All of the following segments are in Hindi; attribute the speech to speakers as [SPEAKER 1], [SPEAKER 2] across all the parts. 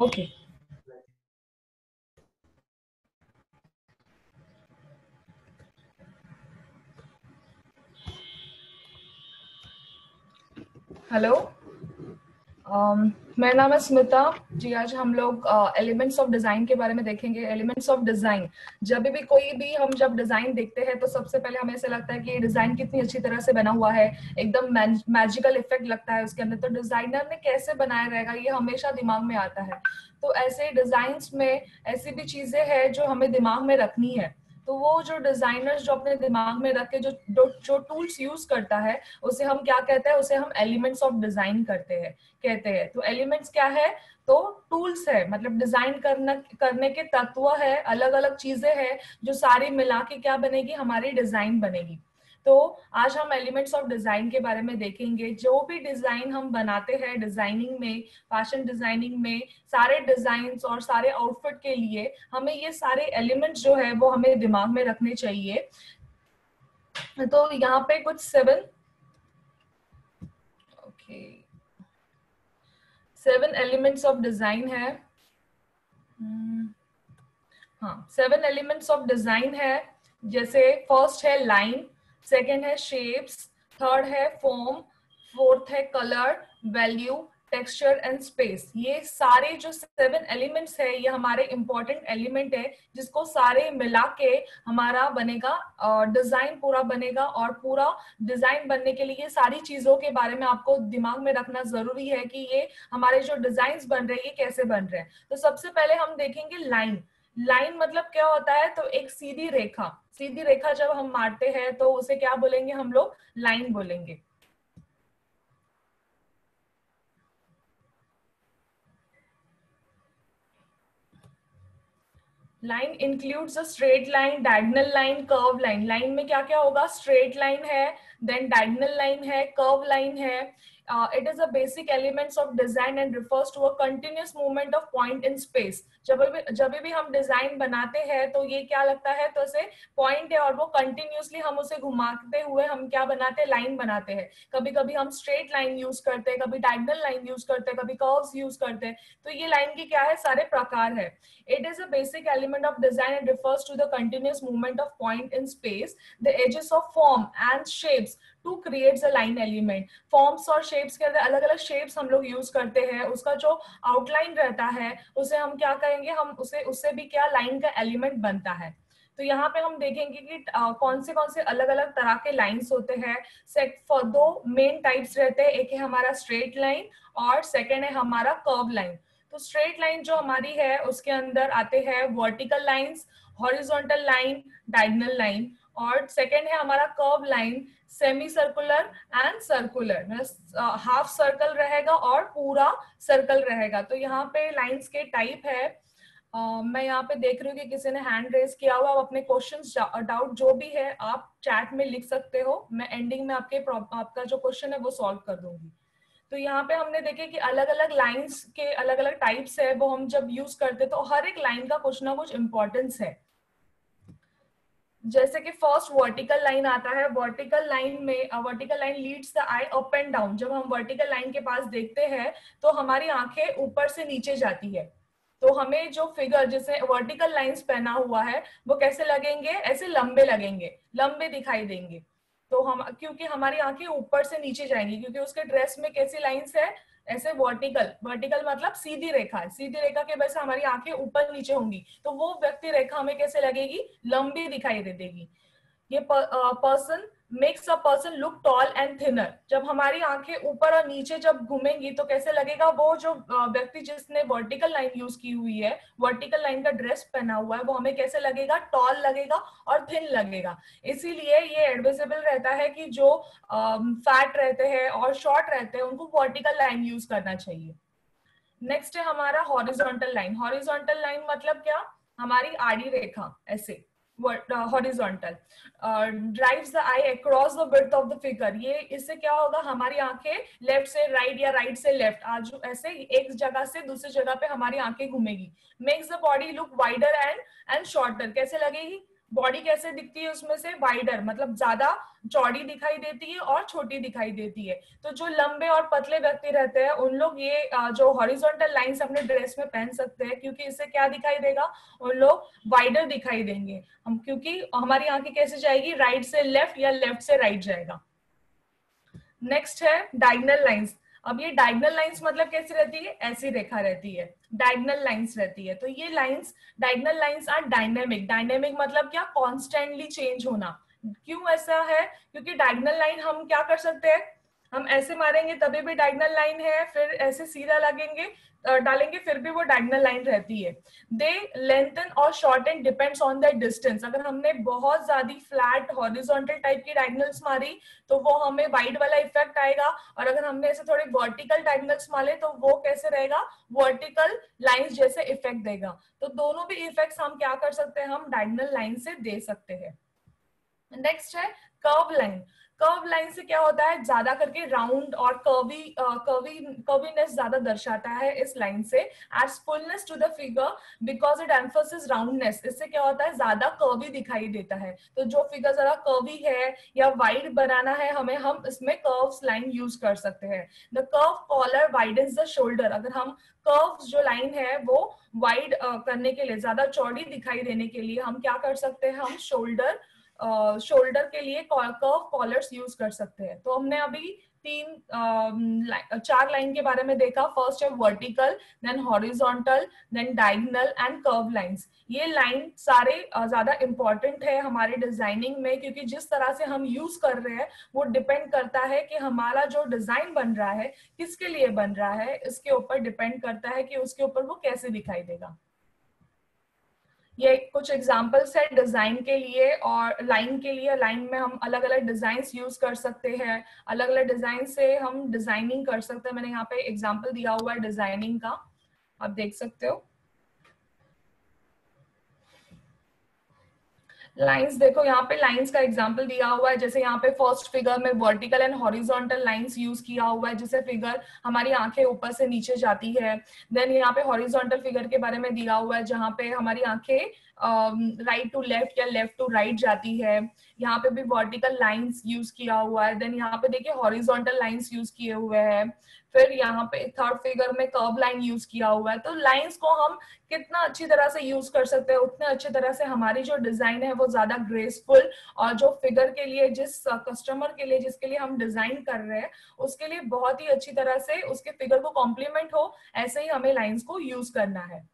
[SPEAKER 1] ओके। हेलो, मेरा नाम है स्मिता जी। आज हम लोग एलिमेंट्स ऑफ डिजाइन के बारे में देखेंगे। एलिमेंट्स ऑफ डिजाइन, जब भी कोई भी हम जब डिजाइन देखते हैं तो सबसे पहले हमें ऐसा लगता है कि डिजाइन कितनी अच्छी तरह से बना हुआ है, एकदम मैजिकल इफेक्ट लगता है उसके अंदर, तो डिजाइनर ने कैसे बनाया रहेगा ये हमेशा दिमाग में आता है। तो ऐसे डिजाइन्स में ऐसी भी चीजें हैं जो हमें दिमाग में रखनी है। तो वो जो डिजाइनर्स जो अपने दिमाग में रख के जो टूल्स यूज करता है उसे हम क्या कहते हैं, उसे हम एलिमेंट्स ऑफ डिजाइन कहते हैं। तो एलिमेंट्स क्या है, तो टूल्स है, मतलब डिजाइन करने के तत्व है, अलग अलग चीजें हैं जो सारी मिला के क्या बनेगी, हमारी डिजाइन बनेगी। तो आज हम एलिमेंट्स ऑफ डिजाइन के बारे में देखेंगे। जो भी डिजाइन हम बनाते हैं डिजाइनिंग में, फैशन डिजाइनिंग में, सारे डिजाइन और सारे आउटफिट के लिए हमें ये सारे एलिमेंट्स जो है वो हमें दिमाग में रखने चाहिए। तो यहाँ पे कुछ 7 एलिमेंट्स ऑफ डिजाइन है। हाँ, 7 एलिमेंट्स ऑफ डिजाइन है। जैसे फर्स्ट है लाइन, सेकंड है शेप्स, थर्ड है फॉर्म, फोर्थ है colour, value, texture and space. ये सारे जो 7 एलिमेंट्स है ये हमारे इंपॉर्टेंट एलिमेंट है, जिसको सारे मिला के हमारा बनेगा डिजाइन, पूरा बनेगा। और पूरा डिजाइन बनने के लिए सारी चीजों के बारे में आपको दिमाग में रखना जरूरी है कि ये हमारे जो डिजाइन बन रहे हैं ये कैसे बन रहे हैं। तो सबसे पहले हम देखेंगे लाइन। लाइन मतलब क्या होता है, तो एक सीधी रेखा। सीधी रेखा जब हम मारते हैं तो उसे क्या बोलेंगे, हम लोग लाइन बोलेंगे। Line includes a straight line, diagonal line, curve line. Line में क्या क्या होगा, स्ट्रेट लाइन है, देन डायगोनल लाइन है, कर्व लाइन है। It is a basic elements of design and refers to a continuous movement of point in space. जब भी हम डिजाइन बनाते हैं तो ये क्या लगता है, तो ऐसे पॉइंट है और वो कंटिन्यूअसली हम उसे घुमाते हुए हम क्या बनाते हैं, लाइन बनाते हैं। कभी कभी हम स्ट्रेट लाइन यूज करते हैं, कभी डायगोनल लाइन यूज करते हैं, कभी कर्व्स यूज करते हैं। तो ये लाइन की क्या है, सारे प्रकार है। It is a basic element of design and refers to the continuous movement of point in space. The edges of form and shapes to create a line element. Forms और shapes के अंदर अलग अलग shapes हम लोग use करते हैं, उसका जो outline रहता है उसे हम क्या कहेंगे, हम उसे उससे भी क्या line का element बनता है। तो यहाँ पे हम देखेंगे कि कौन से अलग अलग तरह के लाइंस होते हैं। सेट फॉर दो मेन टाइप्स रहते हैं, एक है हमारा स्ट्रेट लाइन और सेकेंड है हमारा कर्व लाइन। तो स्ट्रेट लाइन जो हमारी है उसके अंदर आते हैं vertical lines, horizontal line, diagonal line. और सेकेंड है हमारा curve line, semi circular and circular, half circle रहेगा और पूरा सर्कल रहेगा। तो यहाँ पे लाइंस के टाइप है। मैं यहाँ पे देख रही हूँ कि किसी ने हैंड रेज किया हुआ। आप अपने क्वेश्चंस डाउट जो भी है आप चैट में लिख सकते हो, मैं एंडिंग में आपका जो क्वेश्चन है वो सॉल्व कर दूंगी। तो यहाँ पे हमने देखे कि अलग अलग लाइंस के अलग अलग टाइप्स है, वो हम जब यूज करते तो हर एक लाइन का कुछ ना कुछ इंपॉर्टेंस है। जैसे कि फर्स्ट वर्टिकल लाइन आता है। वर्टिकल लाइन में vertical line leads the I up and down. जब हम वर्टिकल लाइन के पास देखते हैं तो हमारी आंखें ऊपर से नीचे जाती है। तो हमें जो फिगर जैसे वर्टिकल लाइंस पहना हुआ है वो कैसे लगेंगे, ऐसे लंबे लगेंगे, लंबे दिखाई देंगे। तो हम क्योंकि हमारी आंखें ऊपर से नीचे जाएंगी, क्योंकि उसके ड्रेस में कैसी लाइंस है, ऐसे वर्टिकल। वर्टिकल मतलब सीधी रेखा है, सीधी रेखा के वजह से हमारी आंखें ऊपर नीचे होंगी, तो वो व्यक्ति रेखा हमें कैसे लगेगी, लंबी दिखाई दे देगी। ये person makes a person look tall and thinner. जब हमारी आंखें ऊपर और नीचे जब घूमेंगी तो कैसे लगेगा, वो जो व्यक्ति जिसने वर्टिकल लाइन यूज की हुई है, वर्टिकल लाइन का ड्रेस पहना हुआ है, वो हमें कैसे लगेगा, टॉल लगेगा और थिन लगेगा। इसीलिए ये एडवाइजेबल रहता है कि जो फैट रहते हैं और शॉर्ट रहते हैं उनको वर्टिकल लाइन यूज करना चाहिए। नेक्स्ट है हमारा हॉरिजॉन्टल लाइन। हॉरिजॉन्टल लाइन मतलब क्या, हमारी आड़ी रेखा ऐसे horizontal drives the I across the width of the figure. ये इससे क्या होगा, हमारी आंखें लेफ्ट से राइट या राइट से लेफ्ट आज ऐसे एक जगह से दूसरी जगह पे हमारी आंखें घूमेगी। Makes the body look wider and shorter. कैसे लगेगी, बॉडी कैसे दिखती है उसमें से, वाइडर मतलब ज्यादा चौड़ी दिखाई देती है और छोटी दिखाई देती है। तो जो लंबे और पतले व्यक्ति रहते हैं उन लोग ये जो हॉरिजॉन्टल लाइंस अपने ड्रेस में पहन सकते हैं, क्योंकि इससे क्या दिखाई देगा, उन लोग वाइडर दिखाई देंगे हम, क्योंकि हमारी आंखें कैसे जाएगी, राइट से लेफ्ट या लेफ्ट से राइट जाएगा। नेक्स्ट है डायगोनल लाइंस। अब ये डायगोनल लाइंस मतलब कैसी रहती है, ऐसी रेखा रहती है, डायगोनल लाइंस रहती है। तो ये lines, diagonal lines are dynamic. Dynamic मतलब क्या, कॉन्स्टेंटली चेंज होना। क्यों ऐसा है, क्योंकि डायगोनल लाइन हम क्या कर सकते हैं, हम ऐसे मारेंगे तभी भी डायगोनल लाइन है, फिर ऐसे सीधा लगेंगे डालेंगे फिर भी वो डायगोनल लाइन रहती है। दे लेंथन और shorten depends on the distance. अगर हमने बहुत ज्यादा फ्लैट हॉरिजॉन्टल टाइप की डायगोनल्स मारी तो वो हमें वाइड वाला इफेक्ट आएगा, और अगर हमने ऐसे थोड़े वर्टिकल डायगोनल्स मारे तो वो कैसे रहेगा, वर्टिकल लाइंस जैसे इफेक्ट देगा। तो दोनों भी इफेक्ट्स हम क्या कर सकते हैं, हम डायगोनल लाइन से दे सकते हैं। नेक्स्ट है कर्व लाइन। कर्व लाइन से क्या होता है, ज्यादा करके राउंड और कर्वीनेस ज्यादा दर्शाता है इस लाइन से, adds fullness to the figure because it emphasis roundness. इससे क्या होता है, ज्यादा कर्वी दिखाई देता है। तो जो फिगर जरा कर्वी है या वाइड बनाना है हमें, हम इसमें कर्व्स लाइन यूज कर सकते हैं। The curve collar widens the shoulder. अगर हम कर्व जो लाइन है वो वाइड करने के लिए, ज्यादा चौड़ी दिखाई देने के लिए हम क्या कर सकते हैं, हम शोल्डर के लिए कर्व कॉलर्स यूज कर सकते हैं। तो हमने अभी चार लाइन के बारे में देखा। फर्स्ट है vertical, then horizontal, then diagonal and curve lines. ये लाइन सारे ज्यादा इंपॉर्टेंट है हमारे डिजाइनिंग में, क्योंकि जिस तरह से हम यूज कर रहे हैं वो डिपेंड करता है कि हमारा जो डिजाइन बन रहा है किसके लिए बन रहा है, इसके ऊपर डिपेंड करता है कि उसके ऊपर वो कैसे दिखाई देगा। ये कुछ एग्जांपल्स है डिजाइन के लिए और लाइन के लिए। लाइन में हम अलग अलग डिजाइन यूज कर सकते हैं, अलग अलग डिजाइन से हम डिजाइनिंग कर सकते हैं। मैंने यहाँ पे एग्जांपल दिया हुआ है डिजाइनिंग का, आप देख सकते हो। लाइंस देखो, यहाँ पे लाइंस का एग्जांपल दिया हुआ है। जैसे यहाँ पे फर्स्ट फिगर में vertical and horizontal lines use किया हुआ है, जिससे फिगर हमारी आंखें ऊपर से नीचे जाती है। देन यहाँ पे हॉरिजॉन्टल फिगर के बारे में दिया हुआ है, जहाँ पे हमारी आंखें राइट टू लेफ्ट या लेफ्ट टू राइट जाती है। यहाँ पे भी वर्टिकल लाइंस यूज किया हुआ है। देन यहाँ पे देखिए हॉरिजॉन्टल लाइंस यूज किए हुए हैं। फिर यहाँ पे थर्ड फिगर में कर्व लाइन यूज किया हुआ है। तो लाइंस को हम कितना अच्छी तरह से यूज कर सकते हैं, उतने अच्छी तरह से हमारी जो डिजाइन है वो ज्यादा ग्रेसफुल, और जो फिगर के लिए, जिस कस्टमर के लिए जिसके लिए हम डिजाइन कर रहे हैं उसके लिए बहुत ही अच्छी तरह से उसके फिगर को कॉम्प्लीमेंट हो, ऐसे ही हमें लाइंस को यूज करना है।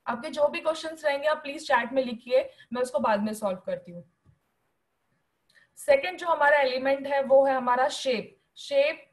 [SPEAKER 1] आपके जो भी क्वेश्चंस रहेंगे आप प्लीज चैट में लिखिए, मैं उसको बाद में सॉल्व करती हूँ। सेकेंड जो हमारा एलिमेंट है वो है हमारा शेप। शेप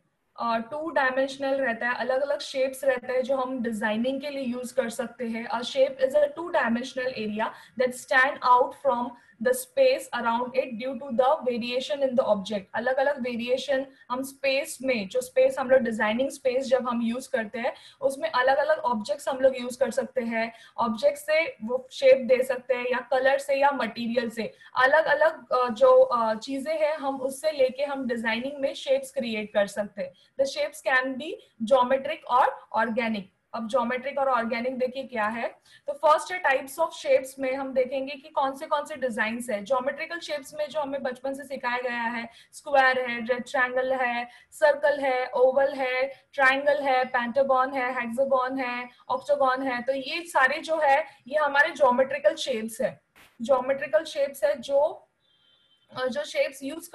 [SPEAKER 1] टू डायमेंशनल रहता है, अलग अलग शेप्स रहते हैं जो हम डिजाइनिंग के लिए यूज कर सकते हैं। A shape is a two dimensional area that stand out from the space around it due to the variation in the object. अलग अलग वेरिएशन हम स्पेस में, जो स्पेस हम लोग डिजाइनिंग स्पेस जब हम यूज करते हैं उसमें अलग अलग ऑब्जेक्ट्स हम लोग यूज कर सकते हैं। ऑब्जेक्ट से वो शेप दे सकते हैं, या कलर से, या मटेरियल से। अलग अलग जो चीजें हैं हम उससे लेके हम डिजाइनिंग में शेप्स क्रिएट कर सकते हैं। The shapes can be geometric और ऑर्गेनिक। अब ज्योमेट्रिक और ऑर्गेनिक देखिए क्या है। तो फर्स्ट है टाइप्स ऑफ शेप्स में हम देखेंगे कि कौन से डिजाइन है। ज्योमेट्रिकल शेप्स में जो हमें बचपन से सिखाया गया है, स्क्वायर है, रेक्टेंगल है, सर्कल है, ओवल है, ट्राइंगल है, पेंटागन है, हेक्सागन है, ऑक्टागन है। तो ये सारे जो है ये हमारे ज्योमेट्रिकल शेप्स है। ज्योमेट्रिकल शेप्स है जो शेप्स यूज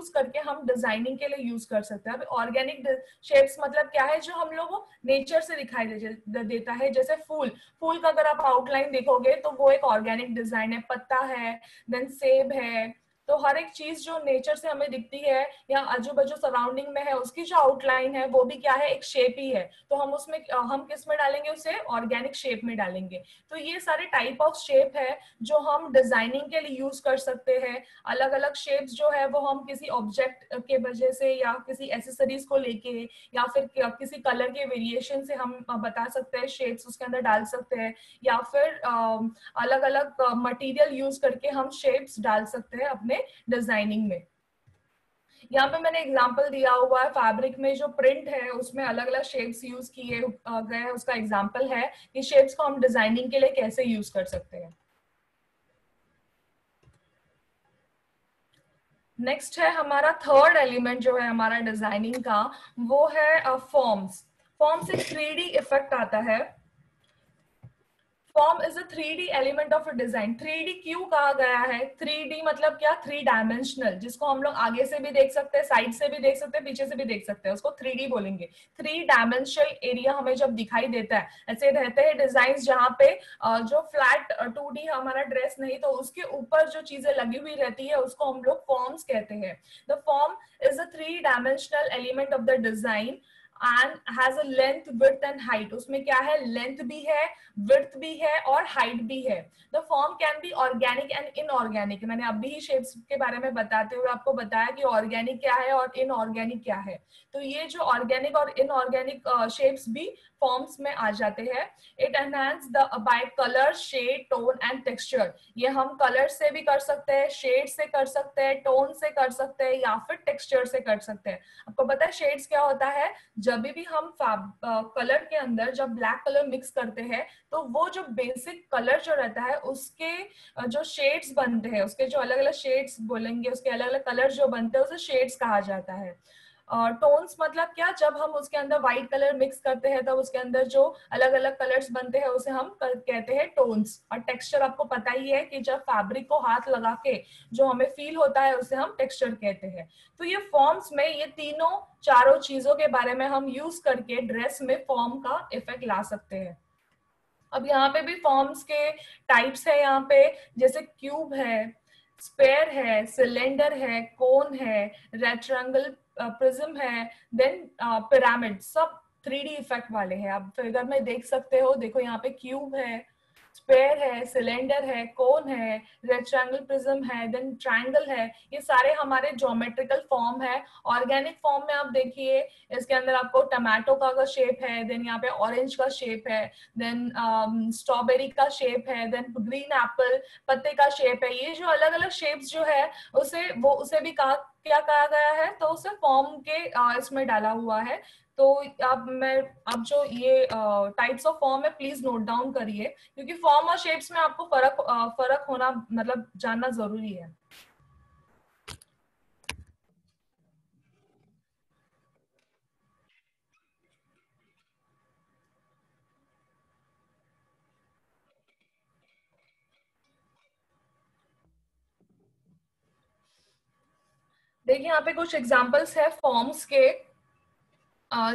[SPEAKER 1] करके हम डिजाइनिंग के लिए यूज कर सकते हैं। अब ऑर्गेनिक शेप्स मतलब क्या है, जो हम लोग को नेचर से दिखाई देता है। जैसे फूल, फूल का अगर आप आउटलाइन देखोगे तो वो एक ऑर्गेनिक डिजाइन है। पत्ता है, देन सेब है। तो हर एक चीज जो नेचर से हमें दिखती है या आजू बाजू सराउंडिंग में है, उसकी जो आउटलाइन है वो भी क्या है, एक शेप ही है। तो हम उसमें हम किस में डालेंगे, उसे ऑर्गेनिक शेप में डालेंगे। तो ये सारे टाइप ऑफ शेप है जो हम डिजाइनिंग के लिए यूज कर सकते हैं। अलग अलग शेप्स जो है वो हम किसी ऑब्जेक्ट के वजह से, या किसी एसेसरीज को लेके, या फिर किसी कलर के वेरिएशन से हम बता सकते हैं, शेप्स उसके अंदर डाल सकते हैं। या फिर अलग अलग मटेरियल यूज करके हम शेप्स डाल सकते हैं अपने डिजाइनिंग में। यहाँ पे मैंने एग्जांपल दिया हुआ है, फैब्रिक में जो प्रिंट है उसमें अलग अलग शेप्स यूज किए गए हैं, उसका एग्जांपल है कि शेप्स को हम डिजाइनिंग के लिए कैसे यूज कर सकते हैं। नेक्स्ट है हमारा थर्ड एलिमेंट जो है हमारा डिजाइनिंग का, वो है फॉर्म्स। फॉर्म से 3D इफेक्ट आता है। Form is a 3D element of a design. 3D क्यों कहा गया है? 3D मतलब क्या? 3 डायमेंशनल, जिसको हम लोग आगे से भी देख सकते हैं, साइड से भी देख सकते हैं, पीछे से भी देख सकते हैं, उसको 3D बोलेंगे। 3 डायमेंशनल एरिया हमें जब दिखाई देता है, ऐसे रहते हैं डिजाइन जहाँ पे जो फ्लैट 2D हमारा ड्रेस नहीं तो उसके ऊपर जो चीजें लगी हुई रहती है उसको हम लोग फॉर्म्स कहते हैं। The form is a 3 dimensional element of the design and has a length, width and height. उसमें क्या है? लेंथ भी है, विड्थ भी है और हाइट भी है। The form can be organic and inorganic. मैंने अभी ही शेप्स के बारे में बताते हुए आपको बताया कि ऑर्गेनिक क्या है और इनऑर्गेनिक क्या है। तो ये जो ऑर्गेनिक और इनऑर्गेनिक शेप्स भी फॉर्म्स में आ जाते हैं। It enhance the by colour, shade, tone and texture. ये हम कलर से भी कर सकते हैं, शेड से कर सकते हैं, टोन से कर सकते हैं या फिर टेक्सचर से कर सकते हैं। आपको पता है शेड्स क्या होता है? जब भी हम कलर के अंदर जब ब्लैक कलर मिक्स करते हैं तो वो जो बेसिक कलर जो रहता है उसके जो शेड्स बनते हैं, उसके जो अलग अलग शेड्स बोलेंगे, उसके अलग अलग कलर जो बनते हैं उसे शेड्स कहा जाता है। टोन्स मतलब क्या? जब हम उसके अंदर व्हाइट कलर मिक्स करते हैं तब उसके अंदर जो अलग अलग कलर्स बनते हैं उसे हम कहते हैं टोन्स। और टेक्सचर आपको पता ही है कि जब फैब्रिक को हाथ लगा के जो हमें फील होता है उसे हम टेक्सचर कहते हैं। तो ये फॉर्म्स में ये तीनों चारों चीजों के बारे में हम यूज करके ड्रेस में फॉर्म का इफेक्ट ला सकते हैं। अब यहाँ पे भी फॉर्म्स के टाइप्स है यहाँ पे, जैसे क्यूब है, स्पेयर है, सिलेंडर है, कोन है, रेक्टेंगल, प्रिज्म है, देन पिरामिड। सब 3D इफेक्ट वाले हैं। आप फिगर में देख सकते हो, देखो यहाँ पे क्यूब है, स्पेयर है, सिलेंडर है, कोन है, रेक्टेंगल, प्रिज्म है, देन ट्रायंगल है। ये सारे हमारे ज्योमेट्रिकल फॉर्म है। ऑर्गेनिक फॉर्म में आप देखिए, इसके अंदर आपको टमाटो का शेप है, देन यहाँ पे ऑरेंज का शेप है, देन स्ट्रॉबेरी का शेप है, देन ग्रीन एप्पल पत्ते का शेप है। ये जो अलग अलग शेप्स जो है उसे भी कहा क्या कहा गया है? तो उसे फॉर्म के इसमें डाला हुआ है। तो अब जो ये टाइप्स ऑफ फॉर्म है प्लीज नोट डाउन करिए, क्योंकि फॉर्म और शेप्स में आपको फर्क होना मतलब जानना जरूरी है। देखिए यहाँ पे कुछ एग्जांपल्स है फॉर्म्स के।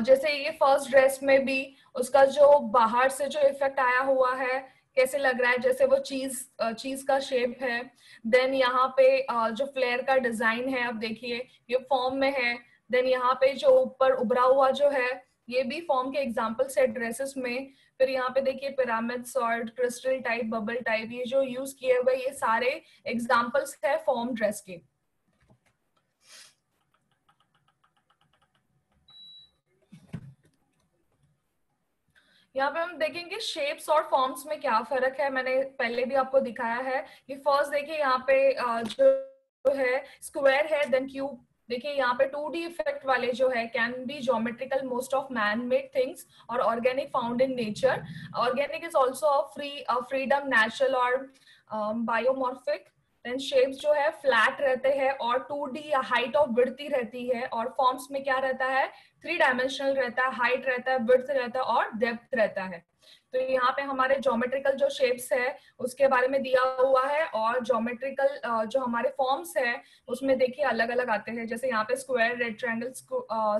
[SPEAKER 1] जैसे ये फर्स्ट ड्रेस में भी उसका जो बाहर से जो इफेक्ट आया हुआ है कैसे लग रहा है, जैसे वो चीज का शेप है। देन यहाँ पे जो फ्लेयर का डिजाइन है, अब देखिए ये फॉर्म में है। देन यहाँ पे जो ऊपर उभरा हुआ जो है ये भी फॉर्म के एग्जांपल्स है ड्रेसेस में। फिर यहाँ पे देखिए पिरामिड्स और क्रिस्टल टाइप, बबल टाइप, ये जो यूज किए हुए ये सारे एग्जांपल्स है फॉर्म ड्रेस के। यहाँ पे हम देखेंगे शेप्स और फॉर्म्स में क्या फर्क है। मैंने पहले भी आपको दिखाया है कि फर्स्ट देखिए यहाँ पे जो है स्क्वायर है, देन क्यूब। देखिए यहाँ पे 2D इफेक्ट वाले जो है can be geometrical, most of man made things और organic found in nature. Organic is also freedom, natural और बायोमॉर्फिक। देन शेप्स जो है फ्लैट रहते हैं और 2D या हाइट ऑफ विड्थ रहती है। और फॉर्म्स में क्या रहता है? 3 डायमेंशनल रहता है, हाइट रहता है, विड्थ रहता है और डेप्थ रहता है। तो यहाँ पे हमारे ज्योमेट्रिकल जो शेप्स है उसके बारे में दिया हुआ है। और ज्योमेट्रिकल जो हमारे फॉर्म्स है उसमें देखिए अलग अलग आते हैं, जैसे यहाँ पे square, rectangle,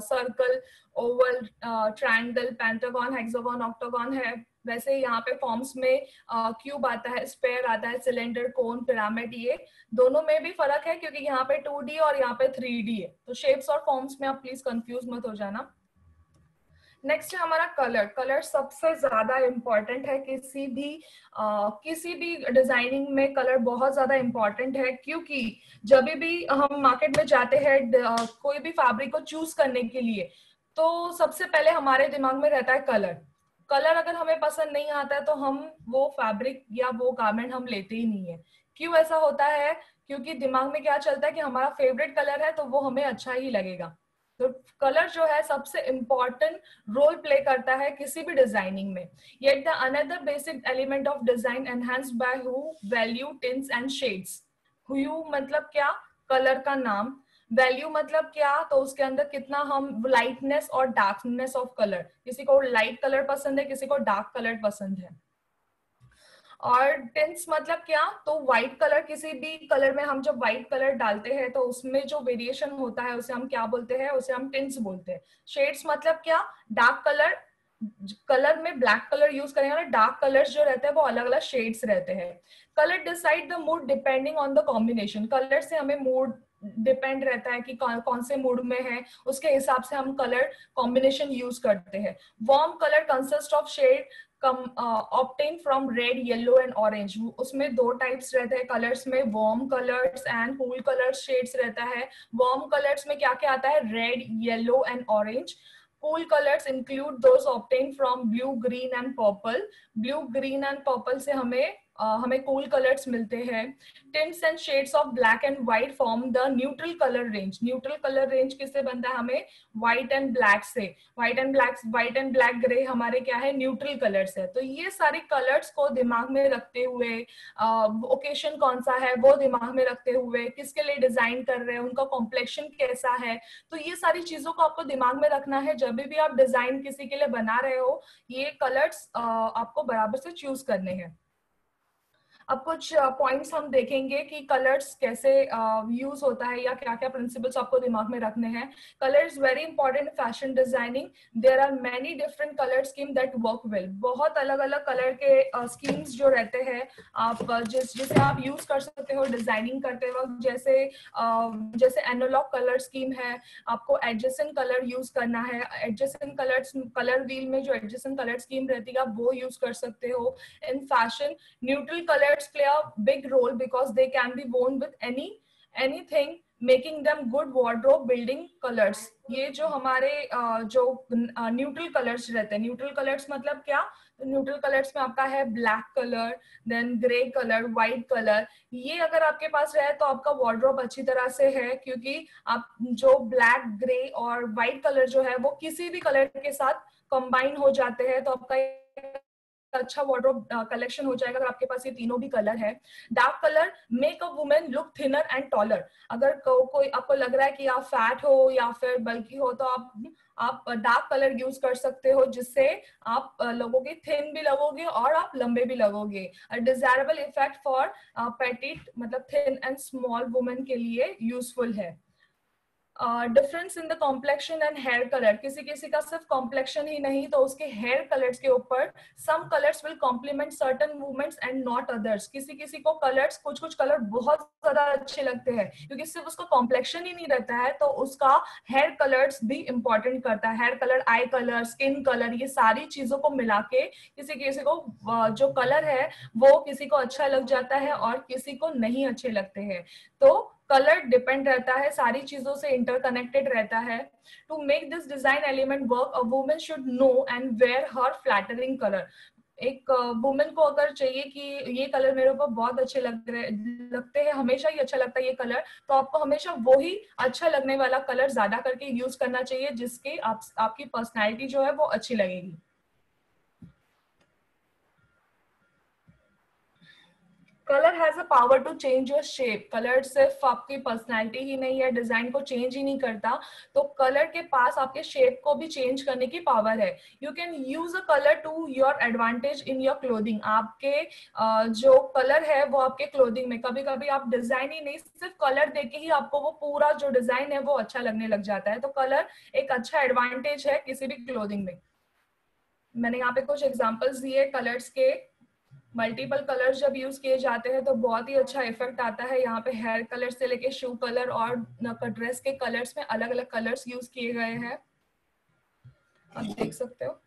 [SPEAKER 1] circle, Oval, triangle, pentagon, hexagon, octagon है। वैसे यहाँ पे फॉर्म्स में क्यूब आता है, स्पेयर आता है, सिलेंडर, कोन, पिरामिड। ये दोनों में भी फर्क है क्योंकि यहाँ पे 2D और यहाँ पे 3D है। तो शेप्स और फॉर्म्स में आप प्लीज कंफ्यूज मत हो जाना। नेक्स्ट है हमारा कलर। कलर सबसे ज्यादा इंपॉर्टेंट है किसी भी डिजाइनिंग में। कलर बहुत ज्यादा इंपॉर्टेंट है क्योंकि जब भी हम मार्केट में जाते हैं कोई भी फैब्रिक को चूज करने के लिए तो सबसे पहले हमारे दिमाग में रहता है कलर। कलर अगर हमें पसंद नहीं आता है तो हम वो फैब्रिक या वो गारमेंट हम लेते ही नहीं है। क्यों ऐसा होता है? क्योंकि दिमाग में क्या चलता है कि हमारा फेवरेट कलर है तो वो हमें अच्छा ही लगेगा। तो कलर जो है सबसे इम्पॉर्टेंट रोल प्ले करता है किसी भी डिजाइनिंग में। Yet the another basic element of design enhanced by hue value tints and shades. Hue मतलब क्या? कलर का नाम। वैल्यू मतलब क्या, तो उसके अंदर कितना हम लाइटनेस और डार्कनेस ऑफ कलर, किसी को लाइट कलर पसंद है, किसी को डार्क कलर पसंद है। और टिंट्स मतलब क्या, तो व्हाइट कलर, किसी भी कलर में हम जब व्हाइट कलर डालते हैं तो उसमें जो वेरिएशन होता है उसे हम क्या बोलते हैं, उसे हम टिंट्स बोलते हैं। शेड्स मतलब क्या, डार्क कलर, कलर में ब्लैक कलर यूज करेंगे और डार्क कलर्स जो रहते हैं वो अलग अलग शेड्स रहते हैं। Colour decide the mood depending on the combination, colour से हमें मूड डिपेंड रहता है कि कौन से मूड में है, उसके हिसाब से हम कलर कॉम्बिनेशन यूज करते हैं। Warm colour consist of shade obtain from red, yellow and orange. उसमें दो टाइप्स रहते हैं कलर्स में, warm colours and cool colours shades रहता है। वार्म कलर्स में क्या क्या आता है, red, yellow and orange. Cool colors include those obtained from blue, green and purple. Blue, green and purple से हमें cool colors मिलते हैं। Tints and shades of black and white form the neutral color range. Neutral color range किससे बनता है, हमें white and black से। white and black gray हमारे क्या है, न्यूट्रल कलर्स है। तो ये सारी कलर्स को दिमाग में रखते हुए, ओकेशन कौन सा है वो दिमाग में रखते हुए, किसके लिए डिजाइन कर रहे हैं, उनका कॉम्प्लेक्शन कैसा है, तो ये सारी चीजों को आपको दिमाग में रखना है जब भी आप डिजाइन किसी के लिए बना रहे हो। ये कलर्स आपको बराबर से चूज करने हैं। अब कुछ पॉइंट्स हम देखेंगे कि कलर्स कैसे यूज होता है या क्या क्या प्रिंसिपल्स आपको दिमाग में रखने हैं। Colour is very important fashion designing. There are many different colour scheme that work well. बहुत अलग अलग कलर के स्कीम्स जो रहते हैं, आप जिसे आप यूज कर सकते हो डिजाइनिंग करते वक्त। जैसे एनालॉग कलर स्कीम है, आपको एडजेसेंट कलर यूज करना है। एडजेसेंट कलर्स, कलर व्हील में जो एडजेसेंट कलर स्कीम रहती है आप वो यूज कर सकते हो। In fashion, neutral colors play a big role because they can be worn with anything, making them good wardrobe building colors. ये जो हमारे जो न्यूट्रल कलर्स रहते हैं, न्यूट्रल कलर्स मतलब क्या, तो न्यूट्रल कलर्स में आपका है black colour, then grey colour, white colour. ये अगर आपके पास रहे तो आपका वार्डरोब अच्छी तरह से है, क्योंकि आप जो ब्लैक, ग्रे और व्हाइट कलर जो है वो किसी भी कलर के साथ कंबाइन हो जाते हैं, तो आपका अच्छा वार्डरोब कलेक्शन हो जाएगा अगर आपके पास ये तीनों भी कलर है। Dark colour make a women look thinner and taller. अगर कोई आपको लग रहा है कि आप फैट हो या फिर बल्कि हो, तो आप डार्क कलर यूज कर सकते हो, जिससे आप लगोगे थिन भी लगोगे और आप लंबे भी लगोगे। डिजायरेबल इफेक्ट फॉर पेटिट मतलब थिन एंड स्मॉल वुमेन के लिए यूजफुल है। Difference in the complexion and hair colour, किसी किसी का सिर्फ कॉम्प्लेक्शन ही नहीं तो उसके हेयर कलर्स के ऊपर, some colours will complement certain movements and not others. किसी किसी को कलर्स, कुछ कुछ कलर बहुत ज्यादा अच्छे लगते हैं, क्योंकि सिर्फ उसका कॉम्प्लेक्शन ही नहीं रहता है तो उसका हेयर कलर्स भी इंपॉर्टेंट करता है। Hair colour, eye colour, skin colour, ये सारी चीजों को मिला के किसी किसी को जो कलर है वो किसी को अच्छा लग जाता है और किसी को नहीं अच्छे लगते हैं। तो कलर डिपेंड रहता है, सारी चीजों से इंटरकनेक्टेड रहता है। To make this design element work, a woman should know and wear her flattering colour. एक वुमेन को अगर चाहिए कि ये कलर मेरे ऊपर बहुत अच्छे लगते हैं, हमेशा ही अच्छा लगता है ये कलर, तो आपको हमेशा वो ही अच्छा लगने वाला कलर ज्यादा करके यूज करना चाहिए, जिसके आपकी पर्सनैलिटी जो है वो अच्छी लगेगी। Colour has a power to change your shape. Colour सिर्फ आपकी पर्सनैलिटी ही नहीं है, डिजाइन को चेंज ही नहीं करता, तो कलर के पास आपके शेप को भी चेंज करने की पावर है। You can use a colour to your advantage in your clothing. आपके जो कलर है वो आपके क्लोथिंग में, कभी कभी आप डिजाइन ही नहीं, सिर्फ कलर देके ही आपको वो पूरा जो डिजाइन है वो अच्छा लगने लग जाता है। तो कलर एक अच्छा एडवांटेज है किसी भी क्लोथिंग में। मैंने यहाँ पे कुछ एग्जांपल्स दिए कलर्स के। मल्टीपल कलर्स जब यूज किए जाते हैं तो बहुत ही अच्छा इफेक्ट आता है। यहाँ पे हेयर कलर से लेके शू कलर और ड्रेस के कलर्स में अलग अलग कलर्स यूज किए गए हैं, आप देख सकते हो।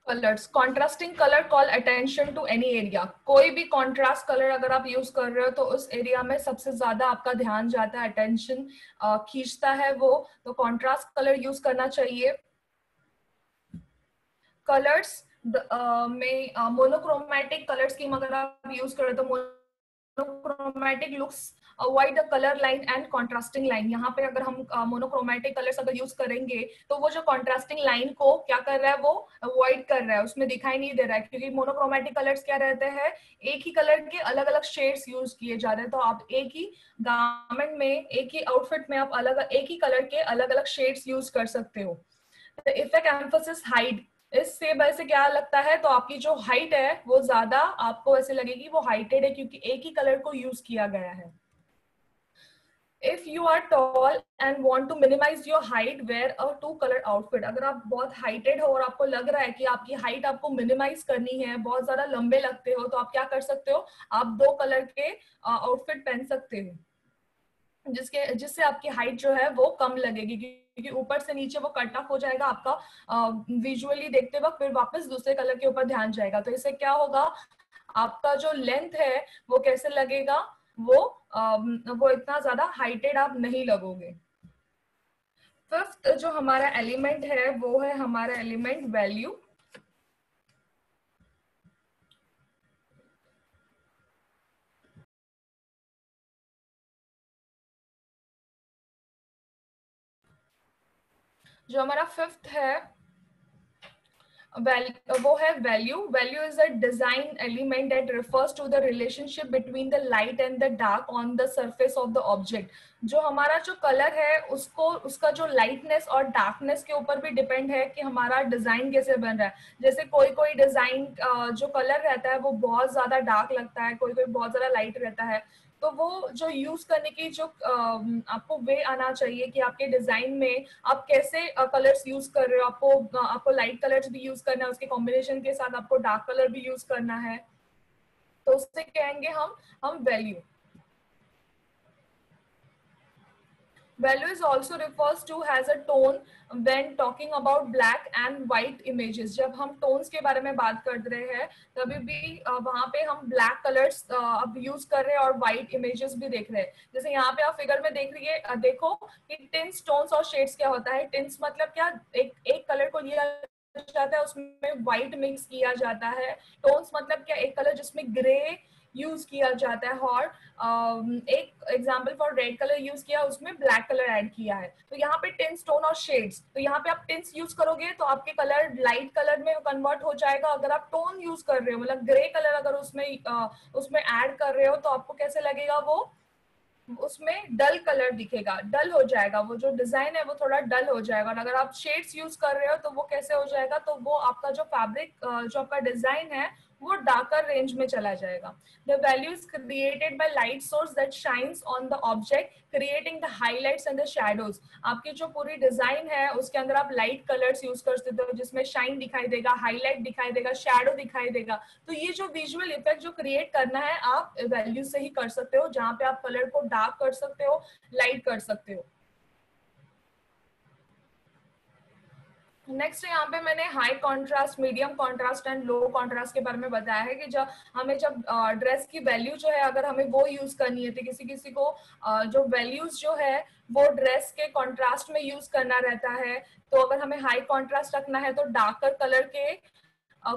[SPEAKER 1] Colours, contrasting colour call attention to any area. कोई भी कॉन्ट्रास्ट कलर अगर आप यूज कर रहे हो तो उस एरिया में सबसे ज्यादा आपका ध्यान जाता है, अटेंशन खींचता है वो, तो कॉन्ट्रास्ट कलर यूज करना चाहिए। कलर्स में मोनोक्रोमैटिक कलर स्कीम अगर आप यूज करें तो monochromatic looks avoid the colour line and contrasting line. यहाँ पे अगर हम मोनोक्रोमेटिक कलर्स अगर यूज करेंगे तो वो जो कॉन्ट्रास्टिंग लाइन को क्या कर रहा है, वो अवॉइड कर रहा है, उसमें दिखाई नहीं दे रहा है, क्योंकि मोनोक्रोमेटिक कलर्स क्या रहते हैं, एक ही कलर के अलग अलग शेड्स यूज किए जा रहे हैं। तो आप एक ही गारमेंट में, एक ही आउटफिट में आप अलग एक ही कलर के अलग अलग शेड्स यूज कर सकते हो। इफेक्ट एम्फोसिस हाइट, इससे वैसे क्या लगता है, तो आपकी जो हाइट है वो ज्यादा आपको ऐसे लगेगी वो हाइटेड है, क्योंकि एक ही कलर को यूज किया गया है। If you are tall and want to minimise your height, wear a two colour outfit. अगर आप बहुत हाइटेड हो और आपको लग रहा है कि आपकी हाइट आपको मिनिमाइज करनी है, बहुत ज्यादा लंबे लगते हो, तो आप क्या कर सकते हो, आप 2 कलर के आउटफिट पहन सकते हो, जिससे आपकी हाइट जो है वो कम लगेगी, क्योंकि ऊपर से नीचे वो कट ऑफ हो जाएगा आपका विजुअली देखते वक्त, फिर वापस दूसरे कलर के ऊपर ध्यान जाएगा। तो इससे क्या होगा, आपका जो लेंथ है वो कैसे लगेगा, वो इतना ज्यादा हाइटेड आप नहीं लगोगे। फिफ्थ जो हमारा एलिमेंट है वो है हमारा एलिमेंट वैल्यू। जो हमारा फिफ्थ है वो है value. Value is a design element that refers to the relationship between the light and the dark on the surface of the object. जो हमारा जो कलर है उसको, उसका जो लाइटनेस और डार्कनेस के ऊपर भी डिपेंड है कि हमारा डिजाइन कैसे बन रहा है। जैसे कोई कोई डिजाइन जो कलर रहता है वो बहुत ज्यादा डार्क लगता है, कोई कोई बहुत ज्यादा लाइट रहता है। तो वो जो यूज करने की जो आपको वे आना चाहिए कि आपके डिजाइन में आप कैसे कलर्स यूज कर रहे हो। आपको लाइट कलर्स भी यूज करना है, उसके कॉम्बिनेशन के साथ आपको डार्क कलर भी यूज करना है, तो उससे कहेंगे हम value. Value is also refers to has a tone when talking about black and white images। जब हम टोन्स के बारे में बात कर रहे हैं तभी भी वहां पे हम ब्लैक कलर्स अब यूज कर रहे हैं और व्हाइट इमेजेस भी देख रहे हैं। जैसे यहाँ पे आप फिगर में देख रही है, देखो कि टिन्स, टोन्स और शेड्स क्या होता है। टिन्स मतलब क्या, एक कलर को लिया जाता है, उसमें व्हाइट मिक्स किया जाता है। टोन्स मतलब क्या, एक कलर जिसमें ग्रे यूज किया जाता है, और एक example for red colour use किया, उसमें ब्लैक कलर ऐड किया है। तो यहाँ पे टिन्स, टोन और शेड्स, तो यहाँ पे आप टिन्स यूज करोगे तो आपके कलर लाइट कलर में कन्वर्ट हो जाएगा। अगर आप टोन यूज कर रहे हो, मतलब ग्रे कलर अगर उसमें ऐड कर रहे हो, तो आपको कैसे लगेगा, वो उसमें डल कलर दिखेगा, डल हो जाएगा, वो जो डिजाइन है वो थोड़ा डल हो जाएगा। और अगर आप शेड्स यूज कर रहे हो तो वो कैसे हो जाएगा, तो वो आपका जो फैब्रिक, जो आपका डिजाइन है वो डार्कर रेंज में चला जाएगा। The value is created by light source that shines on the object creating the highlights and the shadows. आपकी जो पूरी डिजाइन है उसके अंदर आप लाइट कलर्स यूज कर सकते हो, जिसमें शाइन दिखाई देगा, हाईलाइट दिखाई देगा, शैडो दिखाई देगा। तो ये जो विजुअल इफेक्ट जो क्रिएट करना है आप वैल्यू से ही कर सकते हो, जहां पे आप कलर को डार्क कर सकते हो, लाइट कर सकते हो। नेक्स्ट यहाँ पे मैंने high contrast, medium contrast and low contrast के बारे में बताया है कि जब ड्रेस की वैल्यू जो है अगर हमें वो यूज करनी है, तो किसी किसी को जो वैल्यूज जो है वो ड्रेस के कॉन्ट्रास्ट में यूज करना रहता है। तो अगर हमें हाई कॉन्ट्रास्ट रखना है तो डार्कर कलर के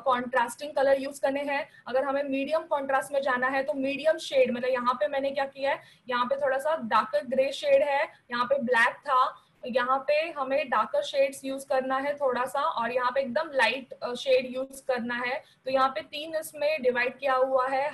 [SPEAKER 1] कॉन्ट्रास्टिंग कलर यूज करने हैं। अगर हमें मीडियम कॉन्ट्रास्ट में जाना है तो मीडियम शेड, मतलब यहाँ पे मैंने क्या किया है, यहाँ पे थोड़ा सा डार्कर ग्रे शेड है, यहाँ पे ब्लैक था, यहाँ पे हमें डार्कर शेड्स यूज करना है थोड़ा सा, और यहाँ पे एकदम लाइट शेड यूज करना है। तो यहाँ पे 3 इसमें डिवाइड किया हुआ है,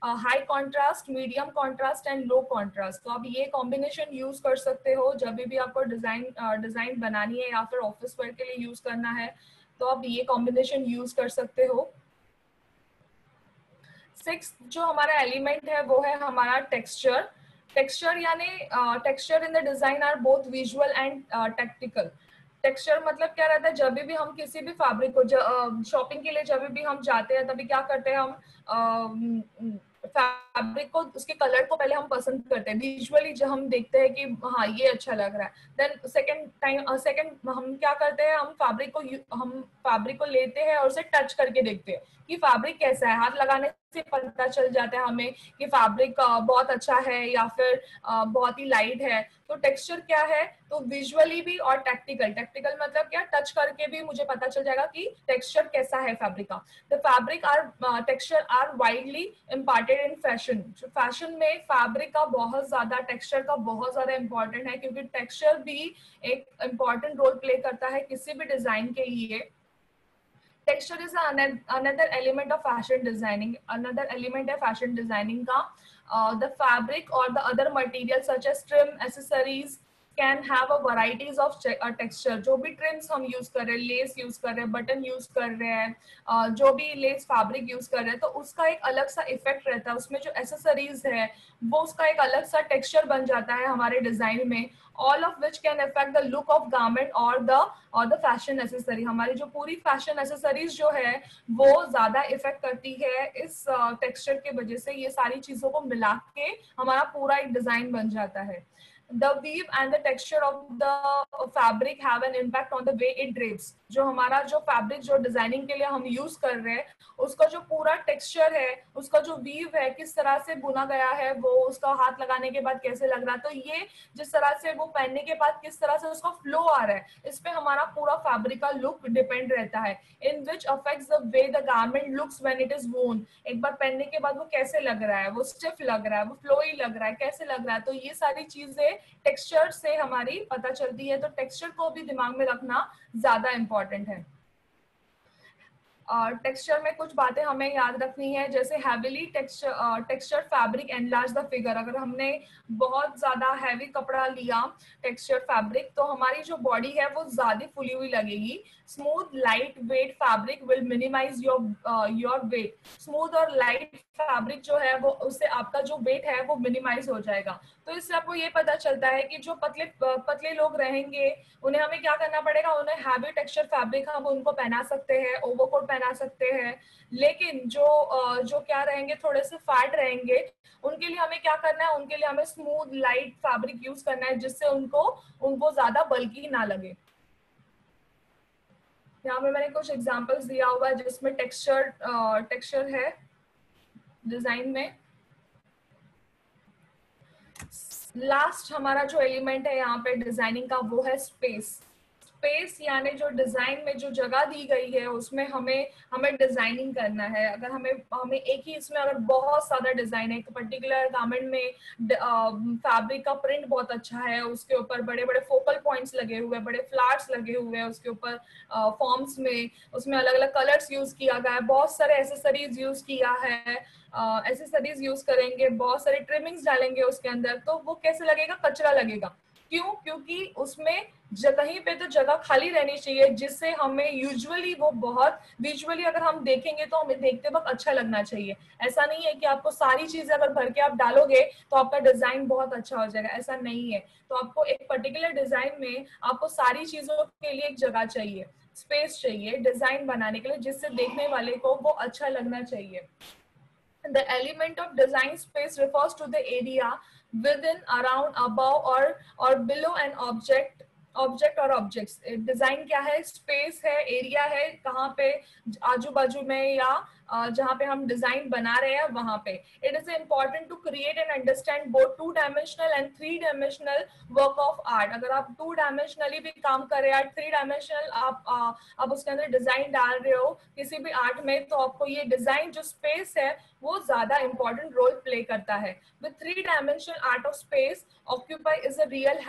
[SPEAKER 1] high contrast, medium contrast and low contrast. तो आप ये कॉम्बिनेशन यूज कर सकते हो जब भी आपको डिजाइन बनानी है या फिर ऑफिस वर्क के लिए यूज करना है, तो आप ये कॉम्बिनेशन यूज कर सकते हो। 6 जो हमारा एलिमेंट है वो है हमारा टेक्सचर। टेक्सचर यानी texture in the design are both visual and tactical. Texture मतलब क्या रहता है, जब भी हम किसी भी फैब्रिक को शॉपिंग के लिए जब भी हम जाते हैं तभी क्या करते हैं, हम फैब्रिक को, उसके कलर को पहले हम पसंद करते हैं विजुअली, जब हम देखते हैं कि हाँ ये अच्छा लग रहा है। देन सेकंड हम क्या करते हैं, हम फैब्रिक को लेते हैं और उसे टच करके देखते हैं कि फैब्रिक कैसा है। हाथ लगाने से पता चल जाता है हमें कि फैब्रिक बहुत अच्छा है या फिर बहुत ही लाइट है। तो टेक्सचर क्या है, तो विजुअली भी और टैक्टिकल। टैक्टिकल मतलब क्या, टच करके भी मुझे पता चल जाएगा कि टेक्सचर कैसा है फैब्रिक का। The fabric are texture are widely imparted important in fashion. Fashion में फैब्रिक का बहुत ज्यादा, टेक्सचर का बहुत ज्यादा इंपॉर्टेंट है, क्योंकि टेक्सचर भी एक इम्पॉर्टेंट रोल प्ले करता है किसी भी डिजाइन के लिए। Texture is another element of fashion designing, another element है फैशन डिजाइनिंग का। द फैब्रिक और the other material such as trim, accessories can have a varieties of texture. जो भी ट्रिम्स हम यूज कर रहे हैं, लेस यूज कर रहे हैं, बटन यूज कर रहे हैं, जो भी लेस फैब्रिक यूज कर रहे हैं, तो उसका एक अलग सा इफेक्ट रहता है। उसमें जो एसेसरीज है वो उसका एक अलग सा टेक्सचर बन जाता है हमारे डिजाइन में, all of which can affect the look of garment और द फैशन एसेसरी। हमारी जो पूरी फैशन एसेसरीज जो है वो ज्यादा इफेक्ट करती है इस टेक्सचर के वजह से। ये सारी चीजों को मिला के हमारा पूरा एक डिजाइन बन जाता है। The weave and the texture of the fabric have an impact on the way it drapes। जो हमारा जो फैब्रिक जो डिजाइनिंग के लिए हम यूज कर रहे हैं, उसका जो पूरा टेक्सचर है, उसका जो वीव है, किस तरह से बुना गया है, वो उसका हाथ लगाने के बाद कैसे लग रहा है, तो ये जिस तरह से वो पहनने के बाद किस तरह से उसका फ्लो आ रहा है, इस पे हमारा पूरा फैब्रिक का लुक डिपेंड रहता है। In which affects the way the garment looks when it is worn. एक बार पहनने के बाद वो कैसे लग रहा है, वो स्टिफ लग रहा है, वो फ्लोई लग रहा है, कैसे लग रहा है, तो ये सारी चीजें टेक्सचर से हमारी पता चलती है। तो टेक्सचर को भी दिमाग में रखना ज्यादा इंपॉर्टेंट है। टेक्सचर में कुछ बातें हमें याद रखनी है, जैसे heavily texture fabric enlarge the figure. अगर हमने बहुत ज्यादा हैवी कपड़ा लिया टेक्सचर फैब्रिक, तो हमारी जो बॉडी है वो ज्यादा फुली हुई लगेगी। Smooth light weight fabric will minimise your weight. Smooth और लाइट फैब्रिक जो है वो उससे आपका जो वेट है वो मिनिमाइज हो जाएगा। तो इससे आपको ये पता चलता है कि जो पतले पतले लोग रहेंगे उन्हें हमें क्या करना पड़ेगा, उन्हें हैवी टेक्सचर फैब्रिक हम उनको पहना सकते हैं, ओवरकोट पहना सकते हैं। लेकिन जो क्या रहेंगे, थोड़े से फैट रहेंगे, उनके लिए हमें क्या करना है, उनके लिए हमें स्मूथ लाइट फैब्रिक यूज करना है, जिससे उनको ज्यादा बल्की ना लगे। यहाँ पे मैंने कुछ एग्जांपल्स दिया हुआ है जिसमें टेक्सचर है डिजाइन में। लास्ट हमारा जो एलिमेंट है यहाँ पे डिजाइनिंग का वो है स्पेस। स्पेस यानी जो डिजाइन में जो जगह दी गई है उसमें हमें डिजाइनिंग करना है। अगर हमें एक ही इसमें अगर बहुत सारा डिजाइन है, एक पर्टिकुलर गारमेंट में फैब्रिक का प्रिंट बहुत अच्छा है, उसके ऊपर बड़े बड़े फोकल पॉइंट्स लगे हुए हैं, बड़े फ्लावर्स लगे हुए हैं उसके ऊपर फॉर्म्स में, उसमें अलग अलग कलर्स यूज किया गया है, बहुत सारे एसेसरीज यूज किया है, एसेसरीज यूज करेंगे, बहुत सारे ट्रिमिंग्स डालेंगे उसके अंदर, तो वो कैसे लगेगा, कचरा लगेगा। क्यों? क्योंकि उसमें कहीं पे तो जगह खाली रहनी चाहिए, जिससे हमें यूजुअली वो बहुत विजुअली अगर हम देखेंगे तो हमें देखते वक्त अच्छा लगना चाहिए। ऐसा नहीं है कि आपको सारी चीजें अगर भर के आप डालोगे तो आपका डिजाइन बहुत अच्छा हो जाएगा, ऐसा नहीं है। तो आपको एक पर्टिकुलर डिजाइन में आपको सारी चीजों के लिए एक जगह चाहिए, स्पेस चाहिए डिजाइन बनाने के लिए, जिससे देखने वाले को वो अच्छा लगना चाहिए। The element of design space refers to the area within, around, above or below an object और ऑब्जेक्ट्स। डिजाइन क्या है, स्पेस है, एरिया है, कहाँ पे आजू बाजू में या जहाँ पे हम डिजाइन बना रहे हैं वहां पे। It is important to create and understand both 2 dimensional and 3 dimensional work of art. अगर आप 2 डायमेंशनली भी काम कर रहे हैं, 3 डायमेंशनल आप उसके अंदर डिजाइन डाल रहे हो किसी भी आर्ट में, तो आपको ये डिजाइन जो स्पेस है वो ज्यादा इंपॉर्टेंट रोल प्ले करता है। With 3 dimensional art of space occupy is a real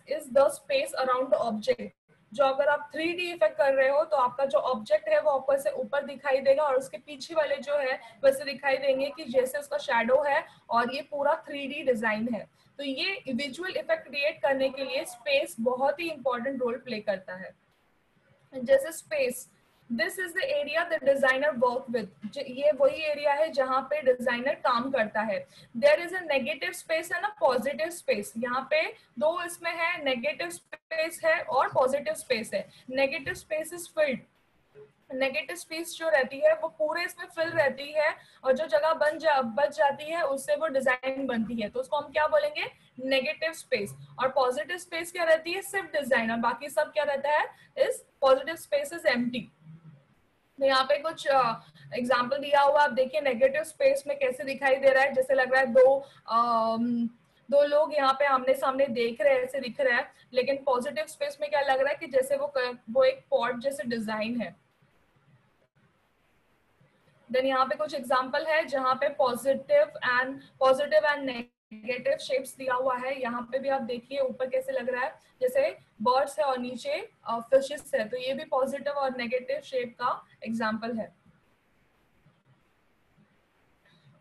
[SPEAKER 1] is the space around the object। जो अगर आप 3D इफेक्ट कर रहे हो तो आपका जो ऑब्जेक्ट है वो आपको ऐसे ऊपर दिखाई देगा और उसके पीछे वाले जो है वैसे दिखाई देंगे कि जैसे उसका शैडो है और ये पूरा 3D डिजाइन है। तो ये विजुअल इफेक्ट क्रिएट करने के लिए स्पेस बहुत ही इंपॉर्टेंट रोल प्ले करता है। जैसे space, this is the area the designer work with. ये वही एरिया है जहाँ पे डिजाइनर काम करता है। There is a negative space and a positive space. यहाँ पे दो इसमें है, नेगेटिव स्पेस है और पॉजिटिव स्पेस है। Negative space is filled. Negative space जो रहती है वो पूरे इसमें फिल रहती है और जो जगह बच जाती है उससे वो डिजाइन बनती है, तो उसको हम क्या बोलेंगे, नेगेटिव स्पेस। और पॉजिटिव स्पेस क्या रहती है, सिर्फ डिजाइन, और बाकी सब क्या रहता है, इस पॉजिटिव स्पेस इज एम्प्टी। तो यहाँ पे कुछ एग्जाम्पल दिया हुआ, आप देखिए नेगेटिव स्पेस में कैसे दिखाई दे रहा है, जैसे लग रहा है दो लोग यहाँ पे आमने सामने देख रहे हैं, ऐसे दिख रहा है। लेकिन पॉजिटिव स्पेस में क्या लग रहा है कि जैसे वो एक पॉट जैसे डिजाइन है। देन यहाँ पे कुछ एग्जांपल है जहाँ पे पॉजिटिव एंड नेगेटिव शेप्स दिया हुआ है। यहाँ पे भी आप देखिए ऊपर कैसे लग रहा है, जैसे बर्ड्स है और नीचे फिशेस है, तो ये भी पॉजिटिव और नेगेटिव शेप का एग्जांपल है।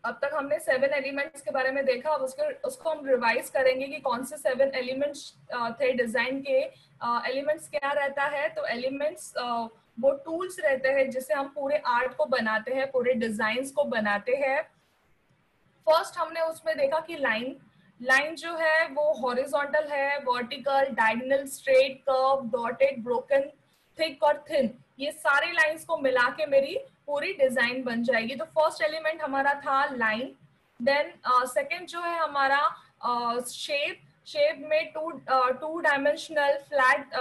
[SPEAKER 1] अब तक हमने 7 एलिमेंट्स के बारे में देखा। अब उसको हम रिवाइज करेंगे कि कौन से 7 एलिमेंट्स थे डिजाइन के। एलिमेंट्स क्या रहता है, तो एलिमेंट्स वो टूल्स रहते हैं जिससे हम पूरे आर्ट को बनाते हैं, पूरे डिजाइन को बनाते हैं। फर्स्ट हमने उसमें देखा कि लाइन जो है वो हॉरिजॉन्टल है, vertical, diagonal, straight, curve, dotted, broken, thick और थिन, ये सारी लाइंस को मिला के मेरी पूरी डिजाइन बन जाएगी। तो फर्स्ट एलिमेंट हमारा था लाइन। देन सेकंड जो है हमारा शेप में टू डायमेंशनल फ्लैट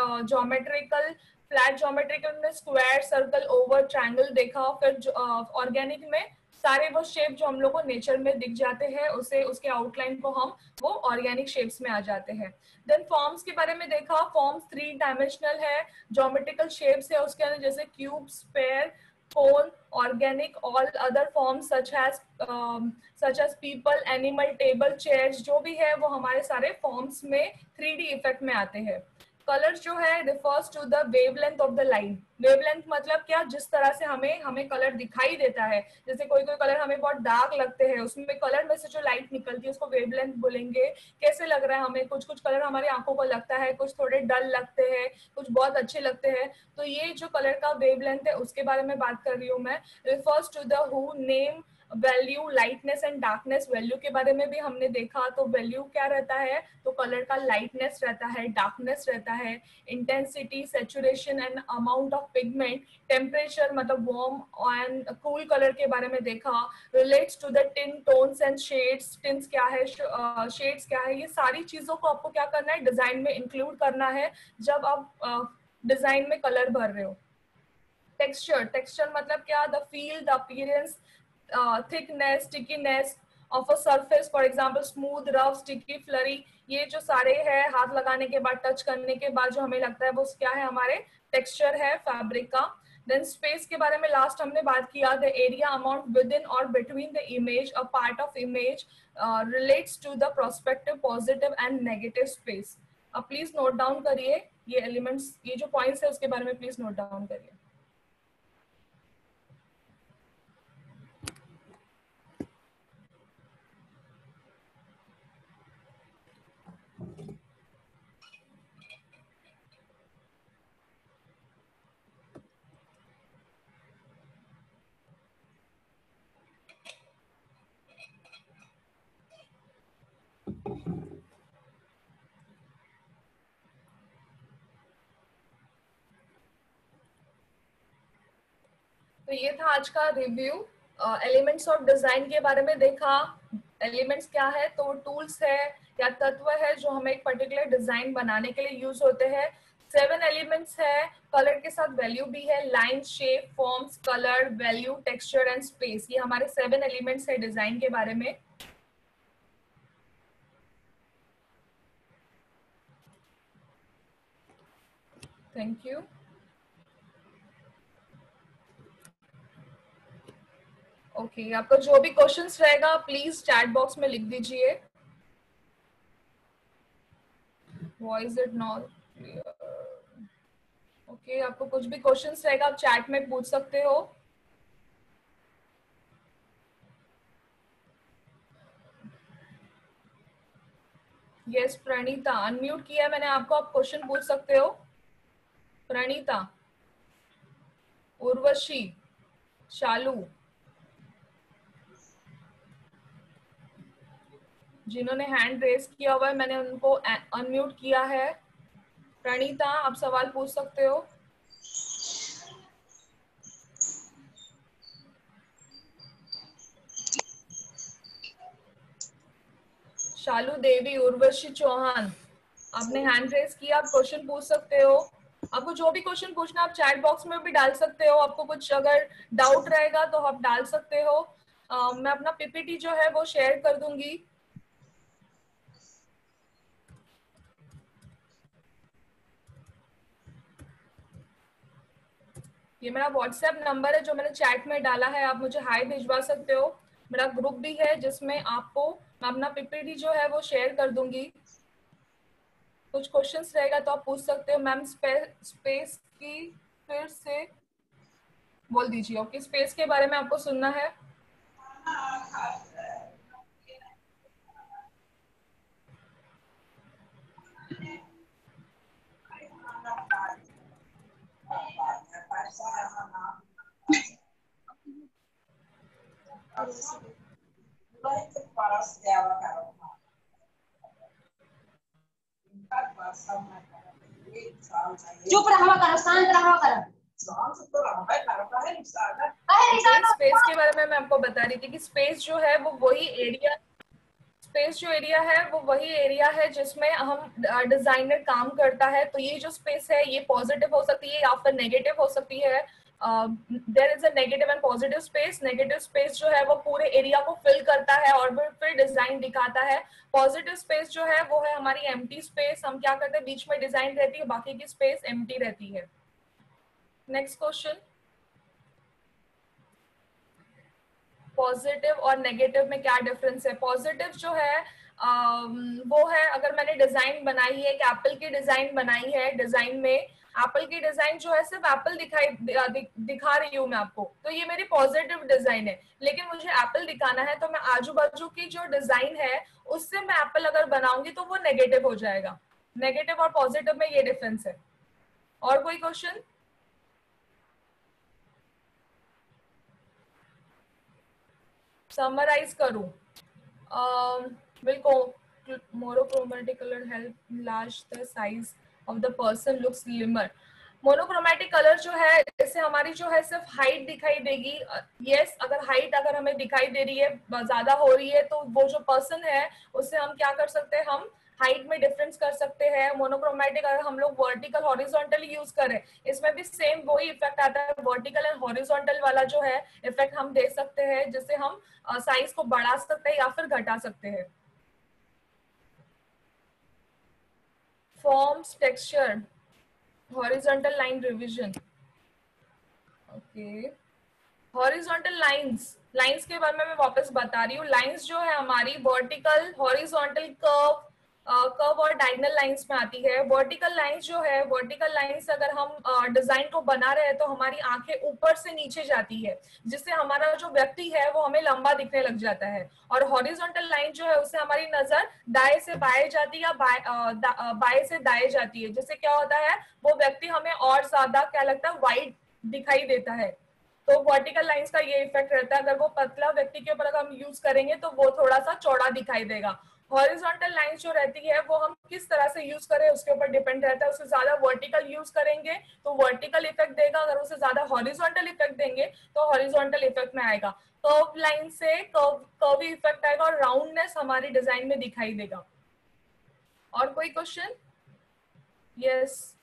[SPEAKER 1] ज्योमेट्रिकल में स्क्वायर, सर्कल, ओवल, ट्रायंगल देखा। फिर ऑर्गेनिक में सारे वो शेप जो हम लोग को नेचर में दिख जाते हैं, उसे उसके आउटलाइन को हम वो ऑर्गेनिक शेप्स में आ जाते हैं। देन फॉर्म्स के बारे में देखा। फॉर्म्स 3 डायमेंशनल है, ज्योमेट्रिकल शेप्स है उसके अंदर, जैसे cube, sphere, cone. Organic all other forms such as people, animal, table, chairs, जो भी है वो हमारे सारे फॉर्म्स में 3D इफेक्ट में आते हैं। कलर जो है refers to the wavelength of the line. Wavelength मतलब क्या, जिस तरह से हमें हमें कलर दिखाई देता है। जैसे कोई कोई कलर हमें बहुत डार्क लगते हैं, उसमें कलर में से जो लाइट निकलती है उसको वेवलेंथ बोलेंगे। कैसे लग रहा है हमें, कुछ कुछ कलर हमारी आंखों को लगता है, कुछ थोड़े डल लगते हैं, कुछ बहुत अच्छे लगते हैं। तो ये जो कलर का वेवलेंथ है उसके बारे में बात कर रही हूँ मैं। Refers to the hue, name, value, lightness and darkness. Value के बारे में भी हमने देखा, तो वैल्यू क्या रहता है, तो कलर का लाइटनेस रहता है, डार्कनेस रहता है, intensity, saturation and amount of pigment, temperature मतलब वार्म एंड कूल कलर के बारे में देखा। Relates to the tint, tones and shades. Tints क्या है, शेड्स क्या है, ये सारी चीजों को आपको क्या करना है, डिजाइन में इंक्लूड करना है जब आप डिजाइन में कलर भर रहे हो। टेक्सचर मतलब क्या, the feel, the appearance, thickness, stickiness of a surface, for example smooth, rough, sticky, flurry. ये जो सारे हैं हाथ लगाने के बाद, टच करने के बाद जो हमें लगता है वो क्या है, हमारे टेक्सचर है फैब्रिक का। देन स्पेस के बारे में लास्ट हमने बात किया, the area amount within और between the image, a part of image relates to the prospective, positive and negative space. अब प्लीज नोट डाउन करिए ये एलिमेंट्स, ये जो पॉइंट्स है उसके बारे में प्लीज नोट डाउन करिए। तो ये था आज का रिव्यू। एलिमेंट्स ऑफ डिजाइन के बारे में देखा। एलिमेंट्स क्या है, तो टूल्स है या तत्व है जो हमें एक पर्टिकुलर डिजाइन बनाने के लिए यूज होते हैं। 7 एलिमेंट्स है, कलर के साथ वैल्यू भी है, line, shape, forms, colour, value, texture and space, ये हमारे 7 एलिमेंट्स है डिजाइन के बारे में। Thank you. ओके, आपका जो भी क्वेश्चंस रहेगा प्लीज चैट बॉक्स में लिख दीजिए। Voice it not clear. Okay, आपको कुछ भी क्वेश्चंस रहेगा आप चैट में पूछ सकते हो। यस प्रणीता, अनम्यूट किया मैंने आपको, आप क्वेश्चन पूछ सकते हो। प्रणीता, उर्वशी, शालू, जिन्होंने हैंड रेस किया हुआ है मैंने उनको अनम्यूट किया है। प्रणीता, आप सवाल पूछ सकते हो। शालू देवी, उर्वशी चौहान, आपने हैंड रेस किया, आप क्वेश्चन पूछ सकते हो। आपको जो भी क्वेश्चन पूछना आप चैट बॉक्स में भी डाल सकते हो। आपको कुछ अगर डाउट रहेगा तो आप डाल सकते हो। मैं अपना पीपीटी जो है वो शेयर कर दूंगी। ये मेरा व्हाट्सएप नंबर है जो मैंने चैट में डाला है, आप मुझे हाय भिजवा सकते हो। मेरा ग्रुप भी है जिसमें आपको मैं अपना पीपीटी जो है वो शेयर कर दूंगी। कुछ क्वेश्चंस रहेगा तो आप पूछ सकते हो। मैम स्पेस की फिर से बोल दीजिए। ओके, स्पेस के बारे में आपको सुनना है।
[SPEAKER 2] चुप रहा करो, शांत रहा करो।
[SPEAKER 1] स्पेस के बारे में मैं आपको बता रही थी कि स्पेस जो है वो वही एरिया, स्पेस जो एरिया है वो वही एरिया है जिसमें हम डिजाइनर काम करता है। तो ये जो स्पेस है ये पॉजिटिव हो सकती है या फिर नेगेटिव हो सकती है। There is a negative and positive space. Negative space जो है वो पूरे एरिया को फिल करता है और फिर डिजाइन दिखाता है। पॉजिटिव स्पेस जो है वो है हमारी एम्प्टी स्पेस। हम क्या करते हैं, बीच में डिजाइन रहती है, बाकी की स्पेस एम्प्टी रहती है। नेक्स्ट क्वेश्चन, पॉजिटिव और नेगेटिव में क्या डिफरेंस है। पॉजिटिव जो है वो है, अगर मैंने डिजाइन बनाई है, एक एप्पल की डिजाइन बनाई है, डिजाइन में एप्पल की डिजाइन जो है सिर्फ एप्पल दिखा रही हूँ मैं आपको, तो ये मेरी पॉजिटिव डिजाइन है। लेकिन मुझे एप्पल दिखाना है तो मैं आजू बाजू की जो डिजाइन है उससे मैं एप्पल अगर बनाऊंगी तो वो नेगेटिव हो जाएगा। नेगेटिव और पॉजिटिव में ये डिफरेंस है। और कोई क्वेश्चन? समराइज करूं, will monochromatic color help enlarge the size of the person looks slimmer। Monochromatic colour जो है इससे हमारी जो है सिर्फ हाइट दिखाई देगी। यस, अगर हाइट अगर हमें दिखाई दे रही है, ज्यादा हो रही है, तो वो जो पर्सन है उससे हम क्या कर सकते हैं, हम हाइट में डिफरेंस कर सकते हैं। मोनोक्रोमेटिक अगर हम लोग वर्टिकल हॉरिजॉन्टल यूज करें, इसमें भी सेम वही इफेक्ट आता है। वर्टिकल एंड हॉरिजॉन्टल वाला जो है इफेक्ट हम देख सकते हैं, जिससे हम साइज को बढ़ा सकते हैं या फिर घटा सकते हैं। Forms, texture, horizontal line revision. Okay, horizontal lines, lines के बारे में मैं वापस बता रही हूँ। लाइंस जो है हमारी वर्टिकल, हॉरिजॉन्टल, कर्व, कर्व और डायगोनल लाइंस में आती है। वर्टिकल लाइंस जो है, वर्टिकल लाइंस अगर हम डिजाइन को बना रहे हैं तो हमारी आंखें ऊपर से नीचे जाती है, जिससे हमारा जो व्यक्ति है वो हमें लंबा दिखने लग जाता है। और हॉरिजॉन्टल लाइन जो है उससे हमारी नजर दाएं से बाएं जाती है या बाएं से दाएं जाती है, जिससे क्या होता है, वो व्यक्ति हमें और ज्यादा क्या लगता है, वाइड दिखाई देता है। तो वर्टिकल लाइंस का ये इफेक्ट रहता है। अगर वो पतला व्यक्ति के ऊपर अगर हम यूज करेंगे तो वो थोड़ा सा चौड़ा दिखाई देगा। हॉरिजॉन्टल लाइंस जो रहती है वो हम किस तरह से यूज करें उसके ऊपर डिपेंड रहता है। उससे ज्यादा वर्टिकल यूज करेंगे तो वर्टिकल इफेक्ट देगा, अगर उससे ज्यादा हॉरिजॉन्टल इफेक्ट देंगे तो हॉरिजॉन्टल इफेक्ट में आएगा। कर्व लाइन से कर्वी इफेक्ट आएगा और राउंडनेस हमारी डिजाइन में दिखाई देगा। और कोई question? Yes,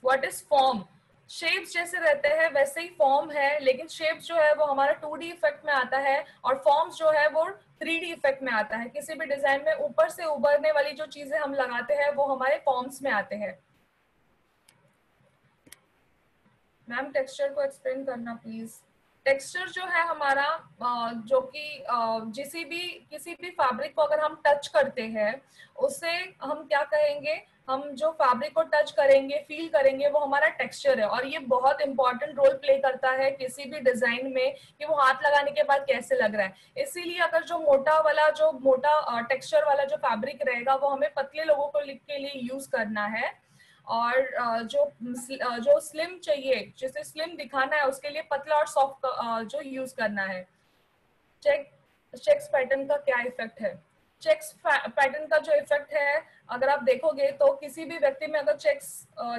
[SPEAKER 1] what is form? Shapes जैसे रहते हैं वैसे ही फॉर्म है, लेकिन शेप्स जो है वो हमारा 2D इफेक्ट में आता है और फॉर्म्स जो है वो 3D इफेक्ट में आता है। किसी भी डिजाइन में ऊपर से उभरने वाली जो चीजें हम लगाते हैं वो हमारे फॉर्म्स में आते हैं। मैम टेक्सचर को एक्सप्लेन करना प्लीज। टेक्सचर जो है हमारा जो कि किसी भी फैब्रिक को अगर हम टच करते हैं उसे हम क्या कहेंगे, हम जो फैब्रिक को टच करेंगे, फील करेंगे, वो हमारा टेक्सचर है। और ये बहुत इंपॉर्टेंट रोल प्ले करता है किसी भी डिजाइन में कि वो हाथ लगाने के बाद कैसे लग रहा है। इसीलिए अगर जो मोटा टेक्सचर वाला जो फैब्रिक रहेगा वो हमें पतले लोगों को के लिए यूज करना है। और जो स्लिम चाहिए, जिसे स्लिम दिखाना है, उसके लिए पतला और सॉफ्ट जो यूज करना है। चेक्स पैटर्न का क्या इफेक्ट है? चेक्स पैटर्न का जो इफेक्ट है, अगर आप देखोगे तो किसी भी व्यक्ति में अगर चेक्स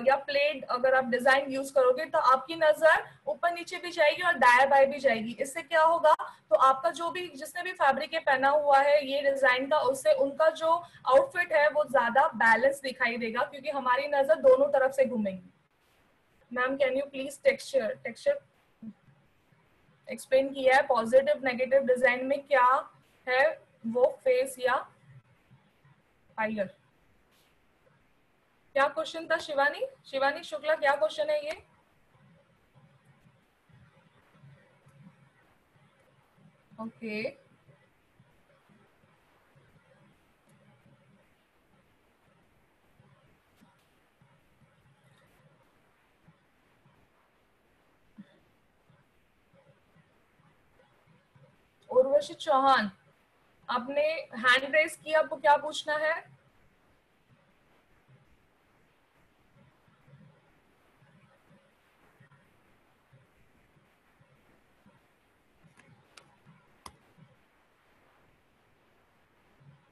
[SPEAKER 1] या प्लेट अगर आप डिजाइन यूज करोगे तो आपकी नजर ऊपर नीचे भी जाएगी और दाएं बाएं भी जाएगी। इससे क्या होगा, तो आपका जो भी जिसने भी फैब्रिक ये पहना हुआ है ये डिजाइन का, उससे उनका जो आउटफिट है वो ज्यादा बैलेंस दिखाई देगा, क्योंकि हमारी नजर दोनों तरफ से घूमेगी। Ma'am can you please texture explain किया है। पॉजिटिव नेगेटिव डिजाइन में क्या है वो, फेस या फाइगर? क्या क्वेश्चन था शिवानी? शिवानी शुक्ला, क्या क्वेश्चन है ये? ओके उर्वशी चौहान, आपने हैंड रेस किया, आपको क्या पूछना है?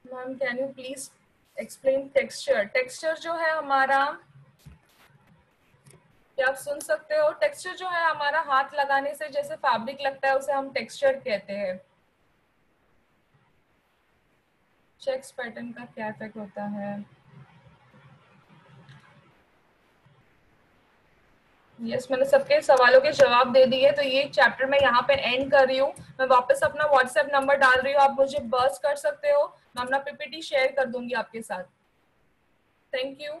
[SPEAKER 1] Ma'am can you please explain texture? Texture जो है हमारा, क्या आप सुन सकते हो? टेक्सचर जो है हमारा हाथ लगाने से जैसे फैब्रिक लगता है उसे हम टेक्सचर कहते हैं। चेक्स पैटर्न का क्या इफेक्ट होता है? यस, मैंने सबके सवालों के जवाब दे दिए, तो ये चैप्टर मैं यहाँ पे एंड कर रही हूँ। मैं वापस अपना व्हाट्सएप नंबर डाल रही हूँ, आप मुझे बस कर सकते हो, मैं अपना पीपीटी शेयर कर दूंगी आपके साथ। Thank you.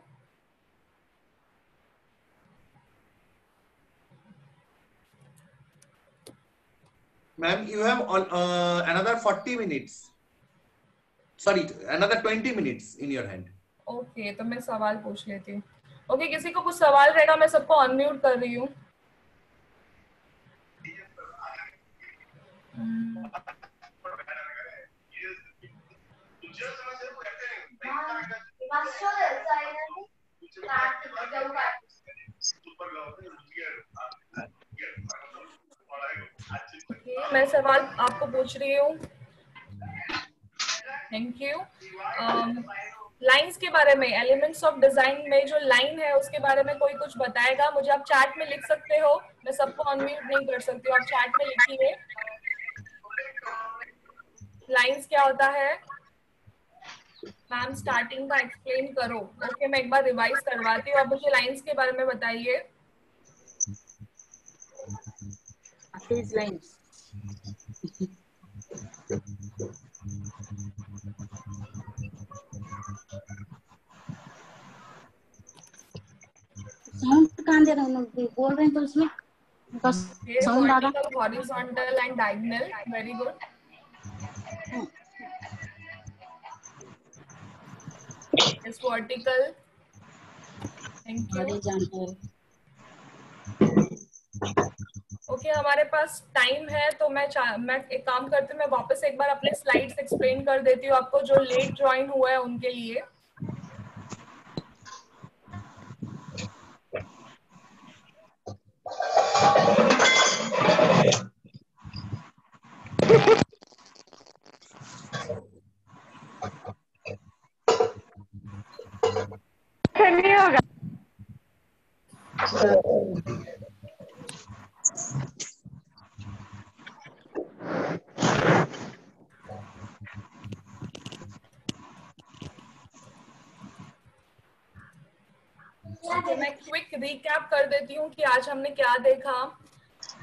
[SPEAKER 3] Ma'am, you have on another 40 minutes. Sorry, another 20 minutes in your hand.
[SPEAKER 1] Okay, तो मैं सवाल पूछ लेती हूँ। ओके, किसी को कुछ सवाल रहेगा, मैं सबको अनम्यूट कर रही हूँ। मैं सवाल आपको पूछ रही हूँ। Thank you. लाइंस के बारे में, एलिमेंट्स ऑफ डिजाइन में जो लाइन है उसके बारे में कोई कुछ बताएगा? मुझे आप चैट में लिख सकते हो, मैं सबको अनम्यूट नहीं कर सकती हूँ, आप चैट में लिखिए लाइंस क्या होता है। मैम स्टार्टिंग का एक्सप्लेन करो। ओके, मैं एक बार रिवाइज करवाती हूँ, आप मुझे लाइंस के बारे में बताइए।
[SPEAKER 4] लाइंस साउंड कहाँ दे रहा हूँ, बोल रहे हैं तो उसमें साउंड आ रहा।
[SPEAKER 1] Vertical, horizontal and diagonal, very good. Yes, vertical, thank you. Okay, हमारे पास टाइम है तो मैं एक काम करती हूँ, मैं वापस एक बार अपने स्लाइड्स एक्सप्लेन कर देती हूँ आपको, जो लेट ज्वाइन हुआ है उनके लिए।
[SPEAKER 5] नहीं होगा।
[SPEAKER 1] ओके, मैं क्विक रिकैप कर देती हूँ कि आज हमने क्या देखा।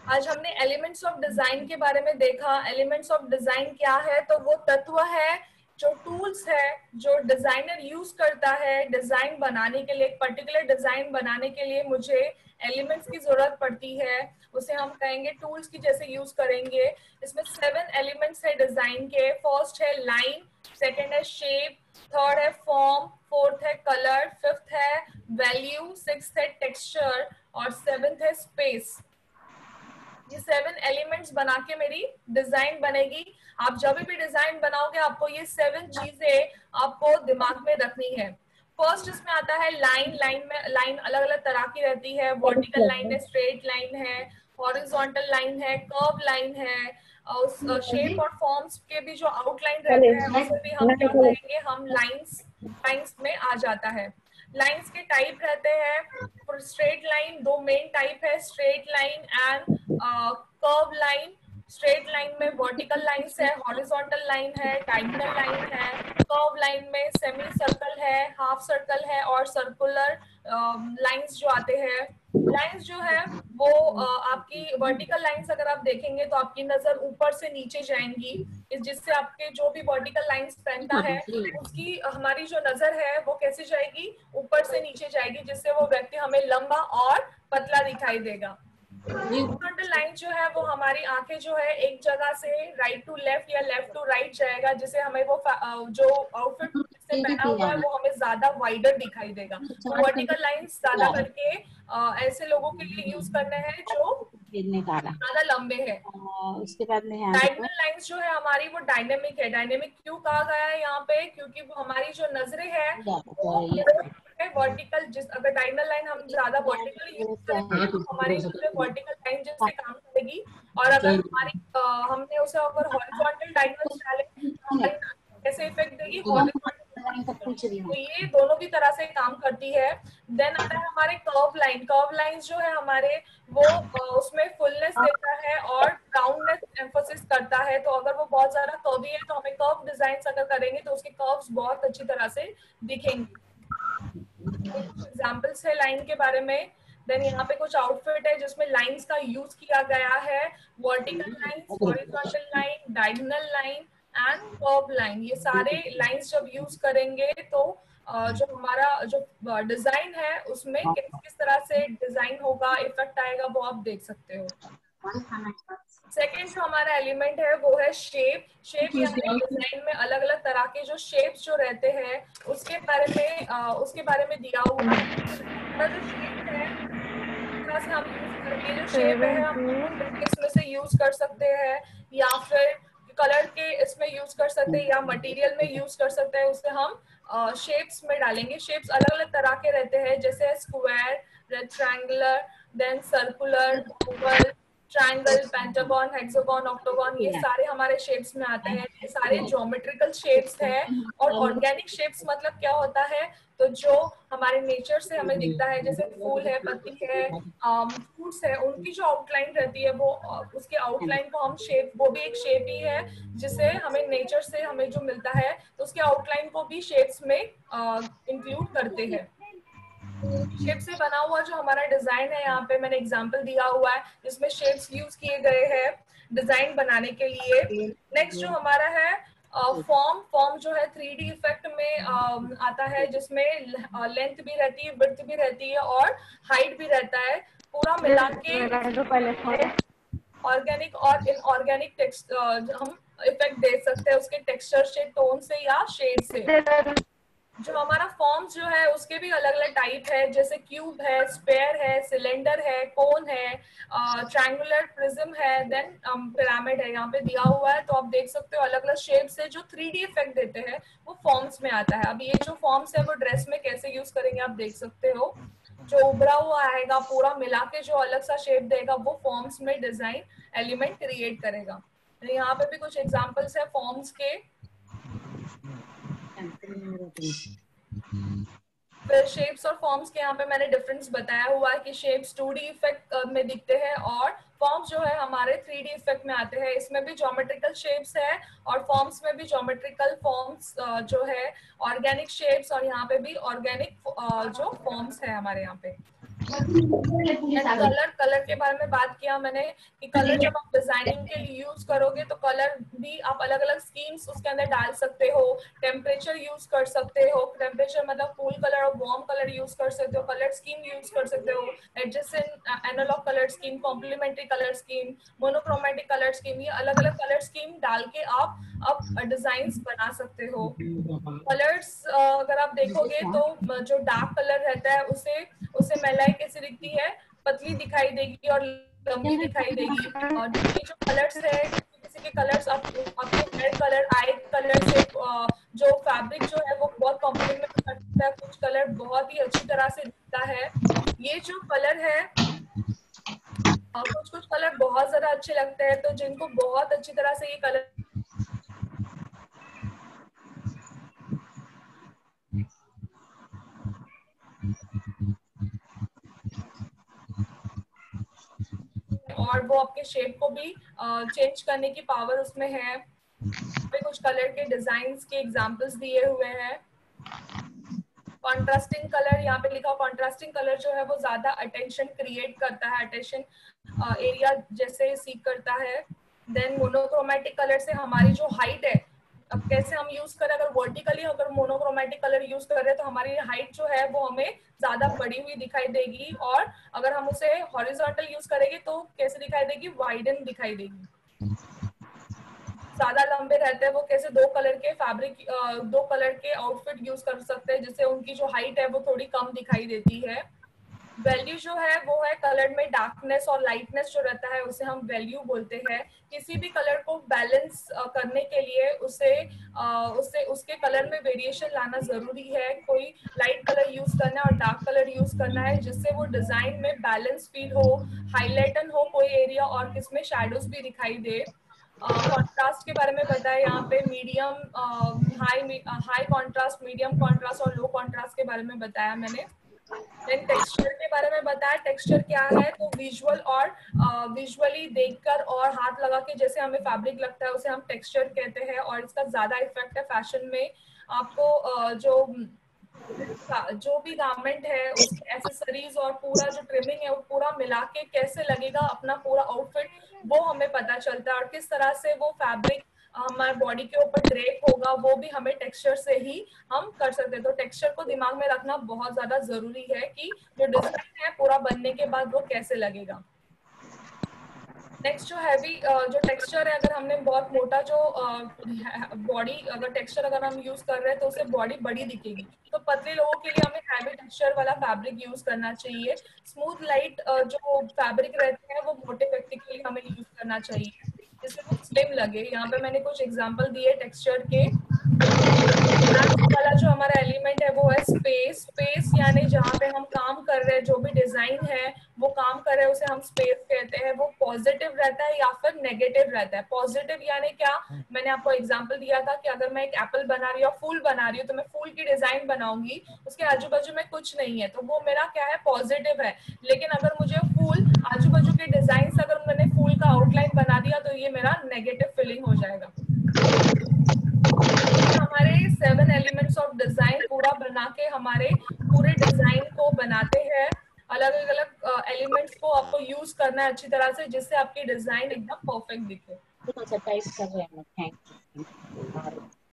[SPEAKER 1] आज हमने एलिमेंट्स ऑफ डिजाइन के बारे में देखा। एलिमेंट्स ऑफ डिजाइन क्या है? तो वो तत्व है, जो टूल्स है, जो डिजाइनर यूज करता है डिजाइन बनाने के लिए। एक पर्टिकुलर डिजाइन बनाने के लिए मुझे एलिमेंट्स की जरूरत पड़ती है, उसे हम कहेंगे टूल्स की जैसे यूज करेंगे। इसमें 7 एलिमेंट्स है डिजाइन के। फर्स्ट है लाइन, सेकेंड है शेप, थर्ड है फॉर्म, फोर्थ है कलर, फिफ्थ है वैल्यू, सिक्स्थ है टेक्सचर और सेवेंथ है स्पेस। ये 7 एलिमेंट्स बना के मेरी डिजाइन बनेगी। आप जब भी डिजाइन बनाओगे आपको ये 7 चीजें आपको दिमाग में रखनी है। फर्स्ट इसमें आता है लाइन। लाइन अलग अलग तरह की रहती है। वर्टिकल लाइन है, स्ट्रेट लाइन है, हॉरिजॉन्टल लाइन है, कर्व लाइन है। उस शेप और फॉर्म्स के भी जो आउटलाइन रहता है उसे भी हम क्या कहेंगे, हम लाइंस में आ जाता है। लाइंस के टाइप रहते हैं। स्ट्रेट लाइन 2 मेन टाइप है, straight line and curve line. Straight line में वर्टिकल लाइंस है, हॉरिजॉन्टल लाइन है, डायगोनल लाइन है। कर्व लाइन में सेमी सर्कल है, हाफ सर्कल है और सर्कुलर लाइंस जो आते हैं। लाइंस जो है वो आपकी वर्टिकल लाइंस अगर आप देखेंगे तो आपकी नजर ऊपर से नीचे जाएंगी, जिससे आपके जो भी वर्टिकल लाइंस पहनता है उसकी हमारी जो नजर है वो कैसे जाएगी, ऊपर से नीचे जाएगी, जिससे वो व्यक्ति हमें लंबा और पतला दिखाई देगा। हॉरिजॉन्टल लाइन जो है वो हमारी आंखें जो है एक जगह से राइट टू लेफ्ट या लेफ्ट टू राइट जाएगा, जिससे हमें वो जो आउटफिट से पहना हुआ है वो हमें ज्यादा वाइडर दिखाई देगा। तो वर्टिकल लाइंस ज्यादा करके ऐसे लोगों के लिए यूज करने हैं जो ज्यादा लंबे हैं।
[SPEAKER 4] उसके बाद में है
[SPEAKER 1] डायगोनल लाइंस जो है हमारी वो डायनेमिक है। डायनेमिक क्यों कहा गया है यहाँ पे, क्योंकि वो हमारी जो नजरें है वो वर्टिकल, जिस अगर डायगोनल लाइन हम ज्यादा वर्टिकल यूज करेंगे तो हमारी वर्टिकल लाइन जैसे काम करेगी, और अगर हमारी हमने उसे अगर हॉरिजॉन्टल डायगोनल डाले तो हमारी कैसे इफेक्ट देगी, हॉरिजॉन्टल। तो ये दोनों भी तरह से काम करती है। देन आता है हमारे कर्व लाइन। कर्व लाइंस जो है हमारे वो उसमें फुलनेस देता है और राउंडनेस एम्फोसिस करता है। तो अगर वो बहुत ज्यादा कर्वी है तो हमें कर्व डिजाइन अगर करेंगे तो उसके कर्व्स बहुत अच्छी तरह से दिखेंगे। एग्जांपल्स है लाइन के बारे में। देन यहाँ पे कुछ आउटफिट है जिसमें लाइंस का यूज किया गया है। Vertical lines, horizontal line, diagonal line and curve line. ये सारे लाइंस जब यूज करेंगे तो जो हमारा जो डिजाइन है उसमें किस तरह से डिजाइन होगा, इफेक्ट आएगा, वो आप देख सकते हो। सेकेंड जो हमारा एलिमेंट है वो है शेप। शेप यानी डिजाइन में अलग अलग तरह के जो शेप्स जो रहते हैं उसके बारे में दिया हुआ है। जो शेप है से हम यूज करेंगे, जो शेप है हम इसमें से यूज कर सकते हैं या फिर कलर के इसमें यूज कर सकते हैं या मटेरियल में यूज कर सकते हैं। उसे हम शेप्स में डालेंगे। शेप्स अलग अलग तरह के रहते हैं, जैसे square, rectangular, then circular, oval, triangle, pentagon, hexagon, octagon, ये सारे हमारे शेप्स में आते हैं। ये सारे ज्योमेट्रिकल शेप्स हैं। और ऑर्गेनिक शेप्स मतलब क्या होता है, तो जो हमारे नेचर से हमें दिखता है, जैसे फूल है, पत्ती है, फ्रूट्स है, उनकी जो आउटलाइन रहती है वो उसके आउटलाइन को हम शेप, वो भी एक शेप ही है जिसे हमें नेचर से हमें जो मिलता है, तो उसके आउटलाइन को भी शेप्स में इंक्लूड करते हैं। शेप से बना हुआ जो हमारा डिजाइन है, यहाँ पे मैंने एग्जांपल दिया हुआ है जिसमें शेप्स यूज किए गए हैं डिजाइन बनाने के लिए। नेक्स्ट जो हमारा है फॉर्म जो है 3D इफेक्ट में आता है, जिसमें लेंथ भी रहती है, विड्थ भी रहती है और हाइट भी रहता है। पूरा मिला के ऑर्गेनिक और इनऑर्गेनिक टेक्स्ट हम इफेक्ट दे सकते हैं उसके टेक्सचर से, टोन से या शेड से। जो हमारा फॉर्म्स जो है उसके भी अलग अलग टाइप है, जैसे क्यूब है, स्क्वायर है, सिलेंडर है, कोन है, ट्रायंगुलर, प्रिज्म है, देन पिरामिड है। यहाँ पे दिया हुआ है तो आप देख सकते हो अलग अलग शेप से जो 3D इफेक्ट देते हैं वो फॉर्म्स में आता है। अब ये जो फॉर्म्स है वो ड्रेस में कैसे यूज करेंगे आप देख सकते हो। जो उभरा हुआ आएगा पूरा मिला के जो अलग सा शेप देगा वो फॉर्म्स में डिजाइन एलिमेंट क्रिएट करेगा। यहाँ पे भी कुछ एग्जाम्पल्स है फॉर्म्स के। फिर शेप्स और फॉर्म्स के यहाँ पे मैंने डिफरेंस बताया हुआ है कि शेप्स 2D इफेक्ट में दिखते हैं और फॉर्म्स जो है हमारे 3D इफेक्ट में आते हैं। इसमें भी ज्योमेट्रिकल शेप्स है और फॉर्म्स में भी ज्योमेट्रिकल फॉर्म्स जो है, ऑर्गेनिक शेप्स, और यहाँ पे भी ऑर्गेनिक जो फॉर्म्स है हमारे यहाँ पे। कलर के बारे में बात किया मैंने कि कलर जब आप डिजाइनिंग के लिए यूज करोगे तो कलर भी आप अलग अलग स्कीम्स उसके अंदर डाल सकते हो। टेम्परेचर यूज कर सकते हो, टेम्परेचर मतलब कूल कलर और वार्म कलर यूज कर सकते हो, कलर स्कीम यूज कर सकते हो, adjacent analogue colour scheme, complementary colour scheme, monochromatic colour scheme, ये अलग अलग कलर स्कीम डाल के आप अब डिजाइन्स बना सकते हो। कलर्स अगर आप देखोगे तो जो डार्क कलर रहता है उसे मेलाई कैसी दिखती है, पतली दिखाई देगी और लंबी दिखाई देगी। और ये जो कलर्स है, किसी के कलर्स आपके हेयर कलर, आई कलर से जो फैब्रिक जो है वो बहुत कॉम्प्लीमेंट करता है, कुछ कलर बहुत ही अच्छी तरह से दिखता है। ये जो कलर है कुछ कलर बहुत ज्यादा अच्छे लगते हैं, तो जिनको बहुत अच्छी तरह से ये कलर और वो आपके शेप को भी चेंज करने की पावर उसमें है। पे कुछ कलर के डिजाइन्स के एग्जांपल्स दिए हुए हैं। कॉन्ट्रास्टिंग कलर, यहाँ पे लिखा कॉन्ट्रास्टिंग कलर जो है वो ज्यादा अटेंशन क्रिएट करता है, अटेंशन एरिया जैसे सीक करता है। देन मोनोक्रोमेटिक कलर से हमारी जो हाइट है अब कैसे हम यूज करें, अगर वर्टिकली अगर मोनोक्रोमेटिक कलर यूज कर रहे हैं तो हमारी हाइट जो है वो हमें ज्यादा बड़ी हुई दिखाई देगी, और अगर हम उसे हॉरिजॉन्टल यूज करेंगे तो कैसे दिखाई देगी, वाइडन दिखाई देगी। ज्यादा लंबे रहते हैं वो कैसे दो कलर के फैब्रिक, दो कलर के आउटफिट यूज कर सकते हैं जिससे उनकी जो हाइट है वो थोड़ी कम दिखाई देती है। वैल्यू जो है वो है कलर में डार्कनेस और लाइटनेस जो रहता है उसे हम वैल्यू बोलते हैं। किसी भी कलर को बैलेंस करने के लिए उसे उसके कलर में वेरिएशन लाना जरूरी है। कोई लाइट कलर यूज करना है और डार्क कलर यूज करना है जिससे वो डिजाइन में बैलेंस फील हो, हाईलाइटन हो कोई एरिया और किसमें शैडोज भी दिखाई दे। कॉन्ट्रास्ट के बारे में बताया यहाँ पे, medium high contrast, medium contrast और लो कॉन्ट्रास्ट के बारे में बताया मैंने। देन टेक्सचर के बारे में बताया, टेक्सचर क्या है तो विजुअल और विजुअली देखकर और हाथ लगा के जैसे हमें फैब्रिक लगता है उसे हम टेक्सचर कहते हैं, और इसका ज्यादा इफेक्ट है फैशन में। आपको जो भी गारमेंट है उसकी एसेसरीज और पूरा जो ट्रिमिंग है वो पूरा मिला के कैसे लगेगा अपना पूरा आउटफिट, वो हमें पता चलता है, और किस तरह से वो फैब्रिक हमारे बॉडी के ऊपर ड्रेप होगा वो भी हमें टेक्सचर से ही हम कर सकते हैं। तो टेक्सचर को दिमाग में रखना बहुत ज्यादा जरूरी है कि जो डिजाइन है पूरा बनने के बाद वो कैसे लगेगा। नेक्स्ट जो हैवी जो टेक्सचर है, अगर हमने बहुत मोटा जो बॉडी अगर टेक्सचर अगर हम यूज कर रहे हैं तो उसे बॉडी बड़ी दिखेगी, तो पतले लोगों के लिए हमें हैवी टेक्सचर वाला फैब्रिक यूज करना चाहिए। स्मूथ लाइट जो फैब्रिक रहते हैं वो मोटे व्यक्ति के लिए हमें यूज करना चाहिए जिससे वो स्लिम लगे। यहाँ पे मैंने कुछ एग्जांपल दिए टेक्सचर के। वाला जो हमारा एलिमेंट है वो है स्पेस। स्पेस यानी जहाँ पे हम काम कर रहे हैं, जो भी डिजाइन है वो काम कर रहे हैं उसे हम स्पेस कहते हैं। वो पॉजिटिव रहता है या फिर नेगेटिव रहता है। पॉजिटिव यानी क्या, मैंने आपको एग्जांपल दिया था कि अगर मैं एक एप्पल बना रही हूँ, फूल बना रही हूँ, तो मैं फूल की डिजाइन बनाऊंगी, उसके आजू बाजू में कुछ नहीं है तो वो मेरा क्या है, पॉजिटिव है। लेकिन अगर मुझे फूल आजू बाजू के डिजाइन से अगर मैंने फूल का आउटलाइन बना दिया तो ये मेरा नेगेटिव फीलिंग हो जाएगा। हमारे 7 एलिमेंट्स ऑफ डिजाइन पूरा बना के हमारे पूरे डिजाइन को बनाते हैं। अलग अलग एलिमेंट्स को आपको यूज करना है अच्छी तरह से जिससे आपकी डिजाइन एकदम परफेक्ट दिखे।
[SPEAKER 4] टाइप कर रहे हैं।